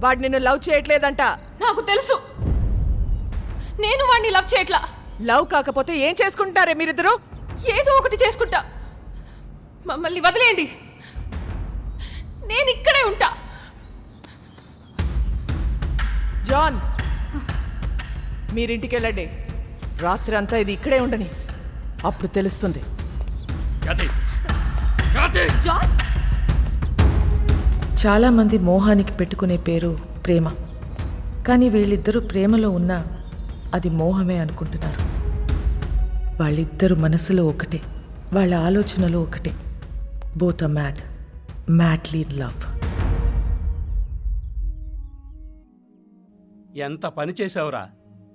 వాడు నిన్ను లవ్ చేయట్లేదంట. నాకు తెలుసు, నేను వాడిని లవ్ చేయట్లా. లవ్ కాకపోతే ఏం చేసుకుంటారే మీరిద్దరు? ఏదో ఒకటి చేసుకుంటా. మమ్మల్ని వదిలేయండి, నేను ఇక్కడే ఉంటా. జాన్, మీరింటికి వెళ్ళండి. రాత్రి అంతా ఇది ఇక్కడే ఉండని, అప్పుడు తెలుస్తుంది. జాన్, చాలామంది మోహానికి పెట్టుకునే పేరు ప్రేమ. కానీ వీళ్ళిద్దరూ ప్రేమలో ఉన్నా అది మోహమే అనుకుంటున్నారు. వాళ్ళిద్దరు మనసులో ఒకటే, వాళ్ళ ఆలోచనలో ఒకటే. Both are mad, madly in love. ఎంత పని చేసావురా?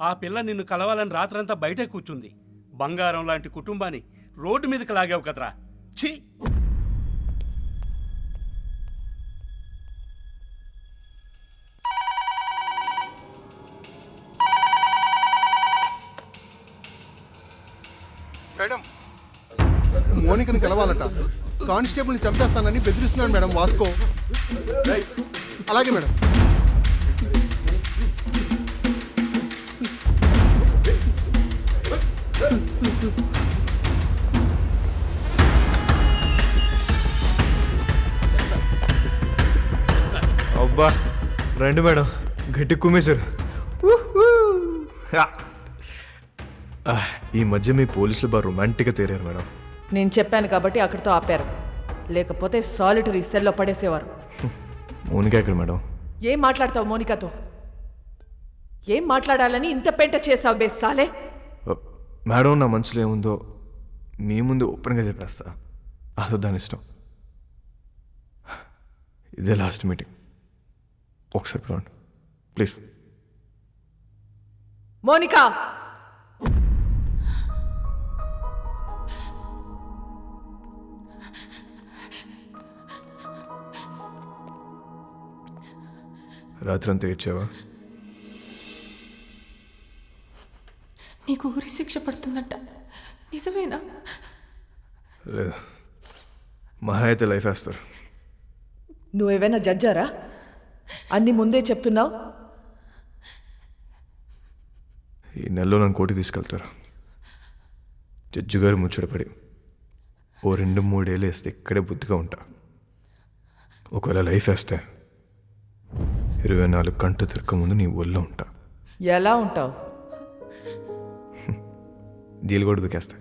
ఆ పిల్ల నిన్ను కలవాలని రాత్రంతా బయటే కూర్చుంది. బంగారం లాంటి కుటుంబాన్ని రోడ్డు మీదకి లాగావు కదరా. ఛీ! మేడం, మోనికని కలవాలట. కానిస్టేబుల్ని చంపేస్తానని బెదిరిస్తున్నాడు మేడం వాస్కో. అలాగే మేడం. అబ్బా రండి మేడం, గట్టి కుమ్మేశారు. ఈ మధ్య మీ పోలీసులు బాగా రొమాంటిక్గా తేరారు మేడం. నేను చెప్పాను కాబట్టి అక్కడితో ఆపారు, లేకపోతే సాలిటరీ సెల్లో పడేసేవారు. మోనిక ఎక్కడ మేడం? ఏం మాట్లాడతావు మోనికతో? ఏం మాట్లాడాలని ఇంత పెంట చేసావు బేసాలే? మేడం, నా మనసులో ఏముందో మీ ముందు ఓపెన్గా చెప్పేస్తా. అదో దాని ఇష్టం. ఇదే లాస్ట్ మీటింగ్, ఒకసారి పిలవండి ప్లీజ్. మోనికా, రాత్రంతా ఏడ్చావా? నీకు ఊరి శిక్ష పడుతుందంట, నిజమేనా? లేదు, మహా అయితే లైఫ్ వేస్తారు. నువ్వేమైనా జడ్జారా? అన్ని ముందే చెప్తున్నావు. ఈ నెలలో నన్ను కోర్టుకి తీసుకెళ్తారు. జడ్జి గారు ముచ్చటపడి ఓ 2-3 ఏళ్ళు వేస్తే ఇక్కడే బుద్ధిగా ఉంటా. ఒకవేళ లైఫ్ వేస్తే 24 గంటలు తిరగక ముందు నీ ఒళ్ళో ఉంటా. ఎలా ఉంటావు? దీలు కూడా దుకేస్తా.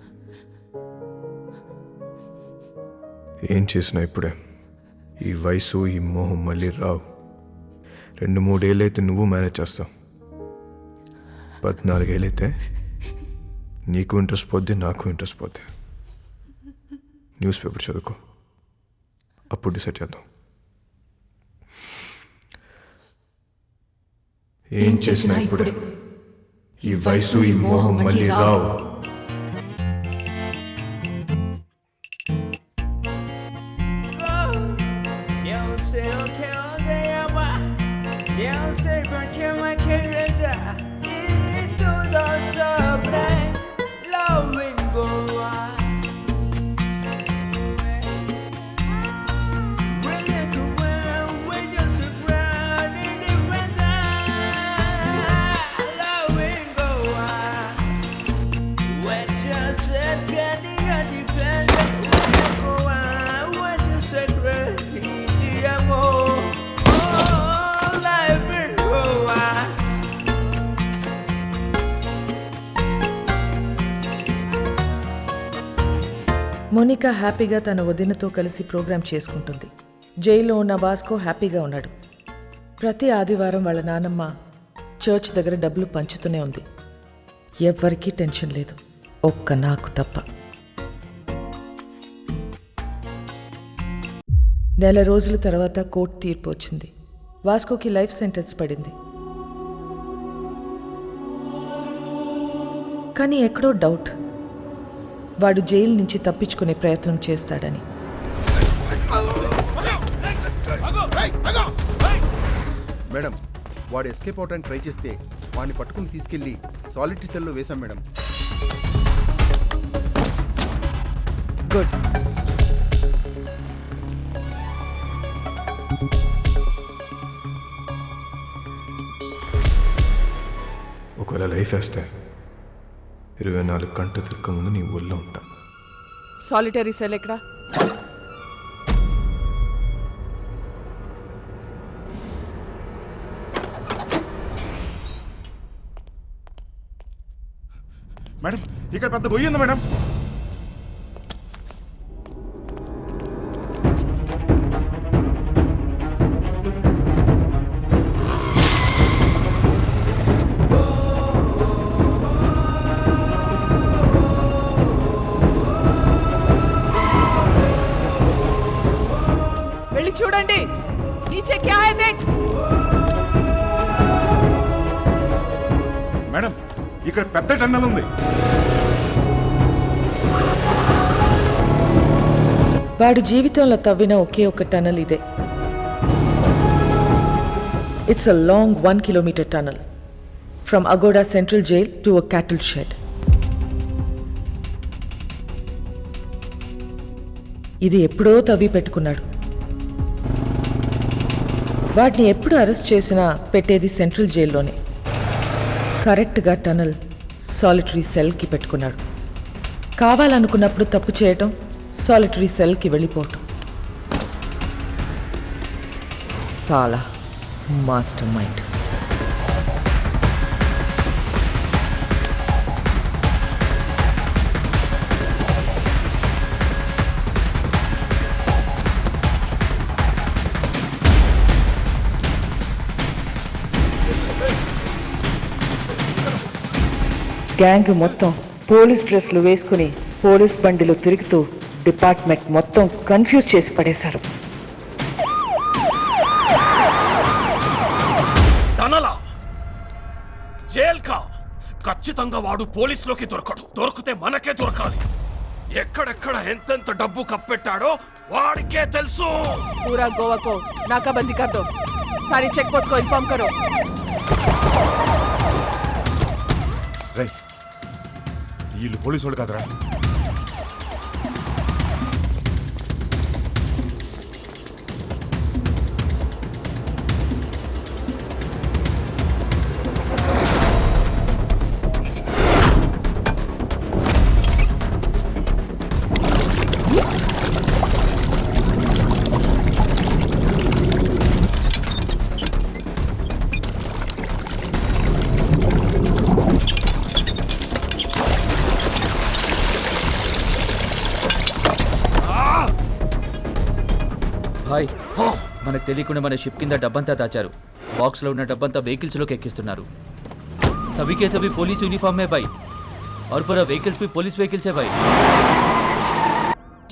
ఏం చేసినా ఇప్పుడే. ఈ వయసు, ఈ మోహం మళ్ళీ రావు. 2-3 ఏళ్ళు అయితే నువ్వు మేనేజ్ చేస్తావు. 14 ఏళ్ళు అయితే నీకు ఇంట్రెస్ట్ పోద్ది, నాకు ఇంట్రెస్ట్ పోద్ది. న్యూస్ పేపర్ చదువుకో, అప్పుడు డిసైడ్ చేద్దాం. ఏం చేసినా ఇప్పుడే. ఈ వయసు, ఈ మోహం మళ్ళీ రావు. మోనికా హ్యాపీగా తన వదినతో కలిసి ప్రోగ్రాం చేసుకుంటుంది. జైల్లో ఉన్న వాస్కో హ్యాపీగా ఉన్నాడు. ప్రతి ఆదివారం వాళ్ళ నానమ్మ చర్చ్ దగ్గర డబ్బులు పంచుతూనే ఉంది. ఎవ్వరికీ టెన్షన్ లేదు, ఒక్క నాకు తప్ప. నెల రోజుల తర్వాత కోర్టు తీర్పు వచ్చింది. వాస్కోకి లైఫ్ సెంటెన్స్ పడింది. కానీ ఎక్కడో డౌట్, వాడు జైలు నుంచి తప్పించుకునే ప్రయత్నం చేస్తాడని. మేడం, వాడు ఎస్కేప్ అవడానికి ట్రై చేస్తే వాడిని పట్టుకుని తీసుకెళ్లి సాలిటరీ సెల్లో వేశాం మేడం. గుడ్. ఒకవేళ లైఫ్ వేస్తే 24 గంటలు తిరగకముందు నీ ఊళ్ళో ఉంటా. సాలిటరీ సెల్ ఎక్కడా? మేడం, ఇక్కడ పెద్ద గొయ్యి ఉంది మేడం. వెళ్ళి చూడండి. నీచే క్యా హై దేఖ్. మేడం, ఇక్కడ పెద్ద టన్నెల్ ఉంది. వాడు జీవితంలో తవ్విన ఒకే ఒక టనల్ ఇదే. It's a long 1 kilometer tunnel from Agoda Central Jail to a cattle shed. ఇది ఎప్పుడో తవ్వి పెట్టుకున్నాడు. వాటిని ఎప్పుడు అరెస్ట్ చేసినా పెట్టేది సెంట్రల్ జైల్లోనే. కరెక్ట్గా టనల్ సాలిటరీ సెల్కి పెట్టుకున్నాడు. కావాలనుకున్నప్పుడు తప్పు చేయటం, సాలిటరీ సెల్కి వెళ్ళిపోవటం. సాలా మాస్టర్ మైండ్. గ్యాంగ్ మొత్తం పోలీస్ డ్రెస్లు వేసుకుని పోలీస్ బండిలో తిరుగుతూ డిపార్ట్మెంట్ మొత్తం కన్ఫ్యూజ్ చేసి పడేశారు. టనలా జైల్కా ఖచ్చితంగా వాడు పోలీసులోకి దొరకడు. దొరికితే మనకే దొరకాలి. ఎక్కడెక్కడ ఎంతెంత డబ్బు కప్పెట్టాడో వాడికే తెలుసు. पूरा गोवा को नाकाबंदी कर दो. सारी चेक पोस्ट को इन्फॉर्म करो. వీళ్ళు పోలీసు వాళ్ళు కాదురా. భాయ్, మనకు తెలియకుండా మన షిప్ కింద డబ్బంతా దాచారు. బాక్స్లో ఉన్న డబ్బంతా వెహికల్స్లోకి ఎక్కిస్తున్నారు. सभी के सभी पुलिस यूनिफॉर्म में भाई, और पूरा व्हीकल्स भी पुलिस व्हीकल्स है भाई.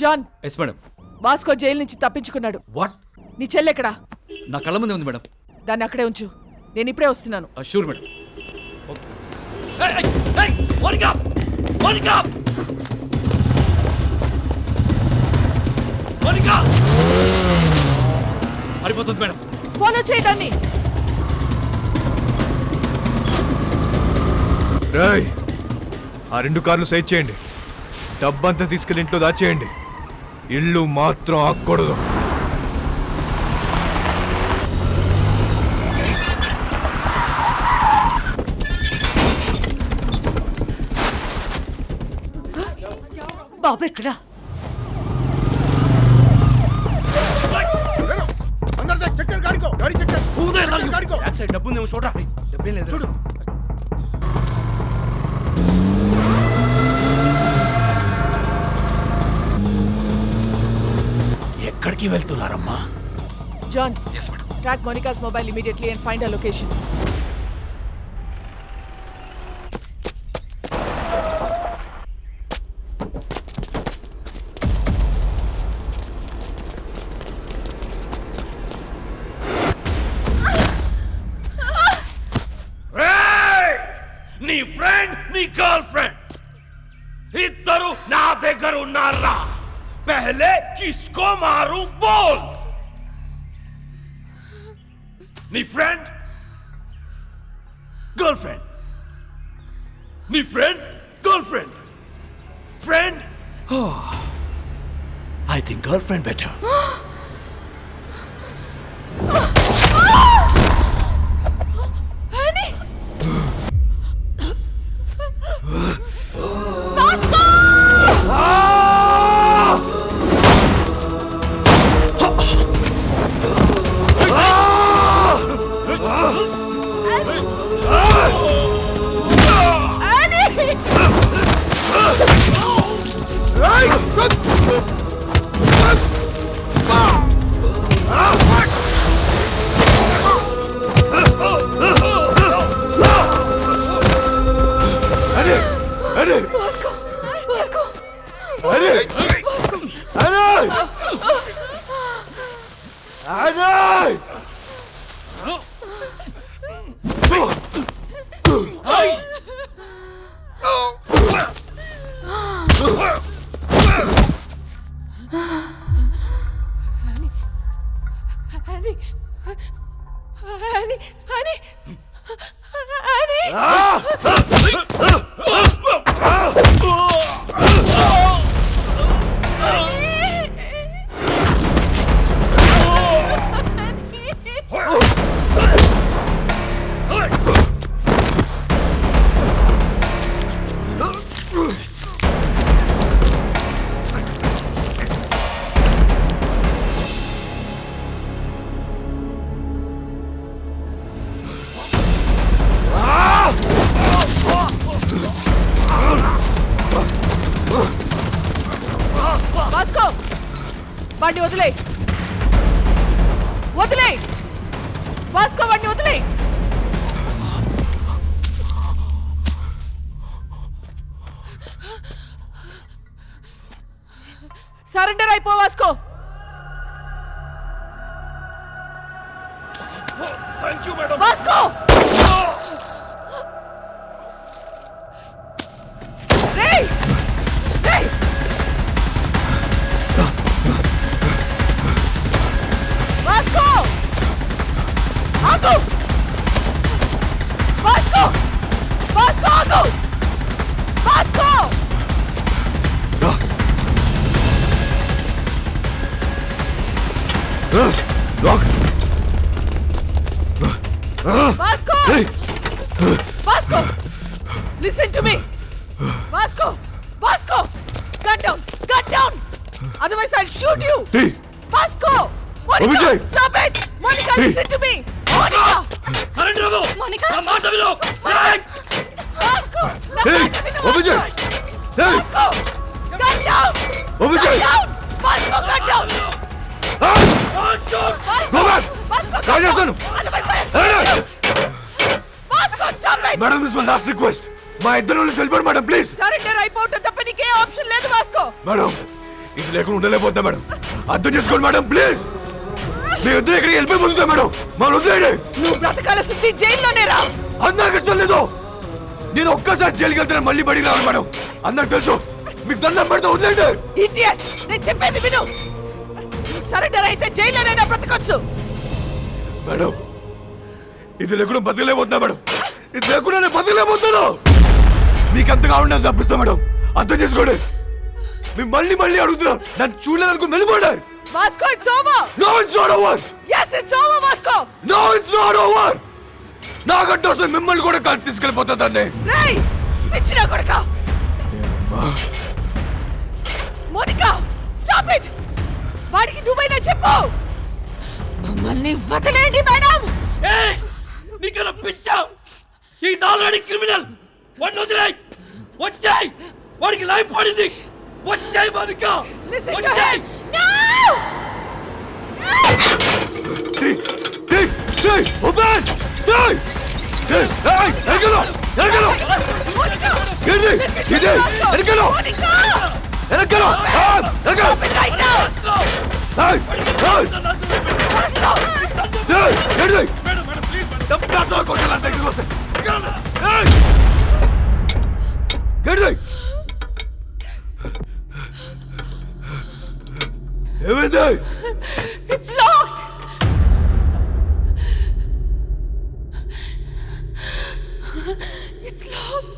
John, yes madam. Vasco jail నుంచి తప్పించుకున్నాడు. వాట్? నీ చెల్లెక్కడా? నా కళ్ళ ముందే ఉంది మేడం. దాన్ని అక్కడే ఉంచు, నేను ఇప్పుడే వస్తున్నాను. Sure madam. Monica, Monica, Monica, పడిపోతుంది మేడం. ఫాలో చేయడాన్ని. రాయ్, ఆ 2 కార్లు సైడ్ చేయండి. డబ్బంతా తీసుకెళ్ళి ఇంట్లో దాచేయండి. ఇల్లు మాత్రం ఆక్కూడదు. బాబు ఎక్కడా? డబ్బు ఉందేమో చూడరా. డబ్బేం లేదు చూడు. ఎక్కడికి వెళ్తున్నారమ్మా? John, track Monica's mobile immediately and find a location. నీ ఫ్రెండ్ నీ గర్ల్ ఫ్రెండ్ ఇద్దరు నా దగ్గర ఉన్నారా? పహలే కిస్కో మారు బోల్. నీ ఫ్రెండ్ గర్ల్ ఫ్రెండ్, నీ friend girl friend, friend. I think girl friend better. వాడిని వదిలే, వదిలే వాస్కో, వాడిని వదిలే. సరెండర్ అయిపో Vasco. Thank you madam. Vasco రేయ్ రేయ్ వాస్కో ఆగు. వాస్కో వాస్కో ఆగు. Vasco lock. Vasco! Vasco! Listen to me! Vasco! Vasco! Gun down! Gun down! Otherwise I'll shoot you! Vasco! Monica! Stop it! Monica, listen to me! Monica! Surrender అవ్వు. Monica! నా మాట విను. Vasco! నా మాట విను! Vasco! Gun down! Gun down! Vasco, gun down! Madam this my last request. మా ఇద్దరు వెళ్ళిపోండి మేడం ప్లీజ్. సరెండర్ అయిపోవటం తప్ప నీకే ఆప్షన్ లేదు వాస్కో. మేడం ఇది లేకుండా ఉండలేకపోతా మేడం. అర్థం చేసుకోండి మేడం ప్లీజ్. మీ ఇద్దరు ఎక్కడికి వెళ్ళిపోతుందా మేడం? మనం వదిలేయండి. నువ్వు బ్రతకాల సిద్ధి జైల్లోనే రా. అందరికి ఇష్టం లేదు. నేను ఒక్కసారి జైలుకి వెళ్తే మళ్ళీ బడికి రావాలి మేడం. అందరికి తెలుసు. మీకు దండం పెడితే వదిలేయండి. ఇడియట్, నేను చెప్పేది విను. సరెండర్ అయితే జైల్లోనైనా బ్రతకొచ్చు. మేడం ఇది లేకుండా బతకలేకపోతున్నా మేడం. ఇది లేకుండా నేను బతకలేకపోతున్నాను. మీకు ఎంతగా ఉండదు తప్పిస్తా మేడం. అర్థం చేసుకోండి. మీరు మళ్ళీ మళ్ళీ అడుగుతున్నారు. నన్ను చూడలేదనుకుని వెళ్ళిపోయారు. Vasco it's over. No it's not over. yes it's over Vasco. No it's not over. నా గడ్డోసం మిమ్మల్ని కూడా కలిసి తీసుకెళ్ళిపోతా దాన్ని. రేయ్ పిచ్చినా కొడకా. Monica stop it. వాడికి నువ్వైనా చెప్పు. మమ్మల్ని వదిలేండి మేడం. ఏయ్ నీకన్నా పిచ్చా? Is already criminal. వాడిని వదిలేయ్. వచ్చేయ్. వాడికి లైఫ్ పడింది. వచ్చేయ్ Monika. Listen to him. No! It's locked. It's locked.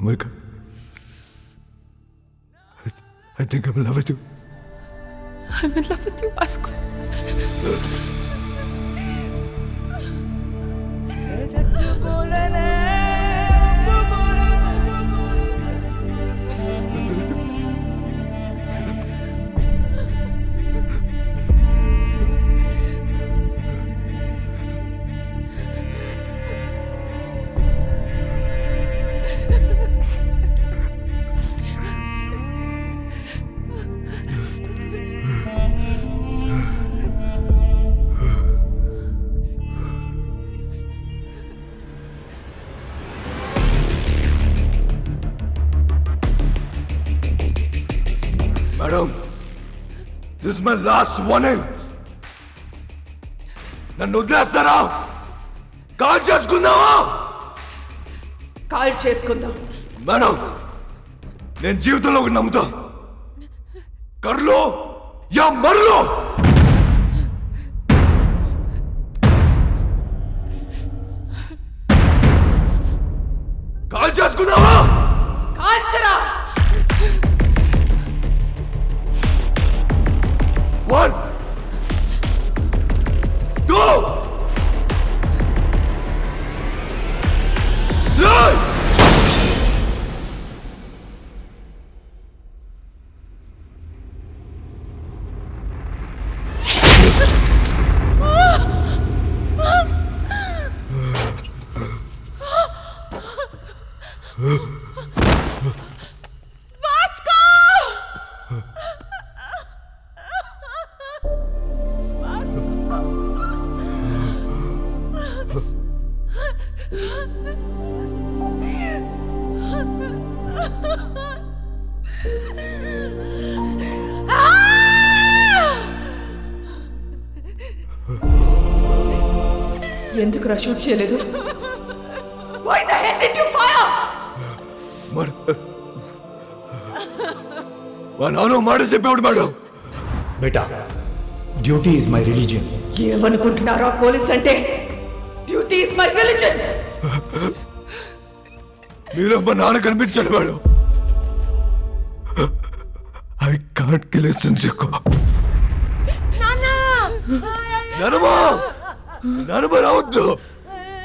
Monica, I think I'm in love with you. I'm in love with you, Vasco. Madam, this is my last warning. నన్ను వదిలేస్తారా? కాల్ చేసుకుందామా? కాల్ చేసుకుందాం. మేడం, నేను జీవితంలో ఒకటి నమ్ముతా. కర్లో యా మర్లో. కాల్ చేసుకుందామా? కాల్చరా. 1 2 3 ఎందుకురా షూట్ చేయలేదు? Why the hell did you fire? మా నాన్న మాట చెప్పేవాడు మేడం. బేటా, డ్యూటీ ఈజ్ మై రిలీజియన్. ఏమనుకుంటున్నారా పోలీస్ అంటే? Duty is my religion. మీలో మా నాన్న కనిపించాడు madam. I can't kill his sincere. నానమ్మా, నానమ్మ రావద్దు.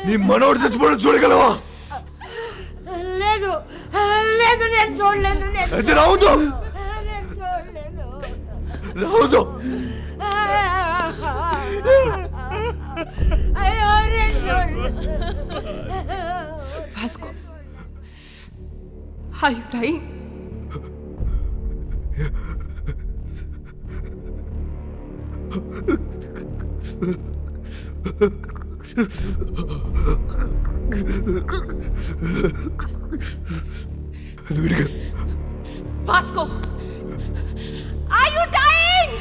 నీ మనోడు చచ్చిపోవడం చూడగలవా? లేదు లేదు, నేను చూడలేను. అయితే రావద్దు, రావద్దు. అయ్యో, నేను చూడలేను. Vasco, are you dying? Vasco, are you dying?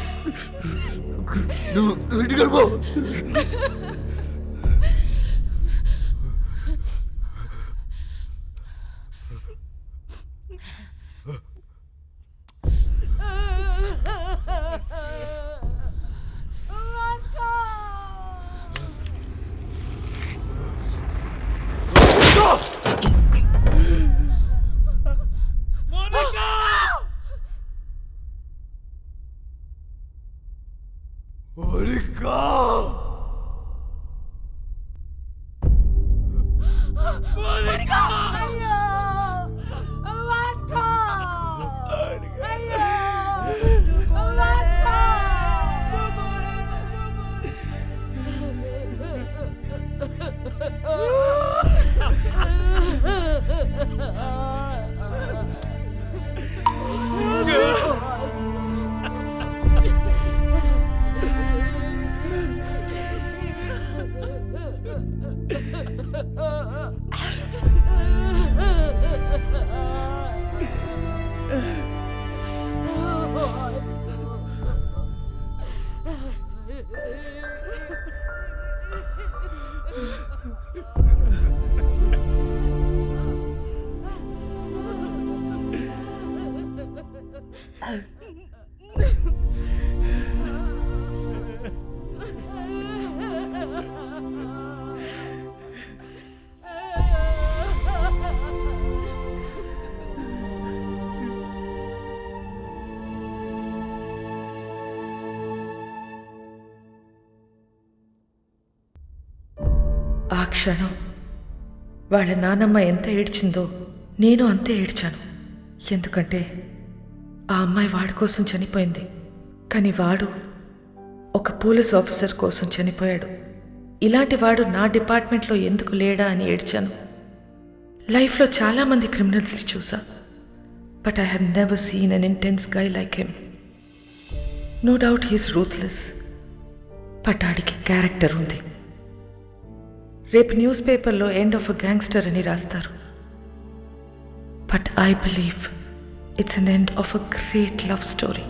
ఆ క్షణం వాళ్ళ నానమ్మ ఎంత ఏడ్చిందో నేను అంతే ఏడ్చాను. ఎందుకంటే ఆ అమ్మాయి వాడి కోసం చనిపోయింది, కానీ వాడు ఒక పోలీస్ ఆఫీసర్ కోసం చనిపోయాడు. ఇలాంటి వాడు నా డిపార్ట్మెంట్లో ఎందుకు లేడా అని ఏడ్చాను. లైఫ్లో చాలామంది క్రిమినల్స్ని చూసా, but I have never seen an intense guy like him. No doubt he's ruthless, but ఆడికి క్యారెక్టర్ ఉంది. రేపు న్యూస్ పేపర్లో ఎండ్ ఆఫ్ అ గ్యాంగ్స్టర్ అని రాస్తారు, but I believe it's an end of a great love story.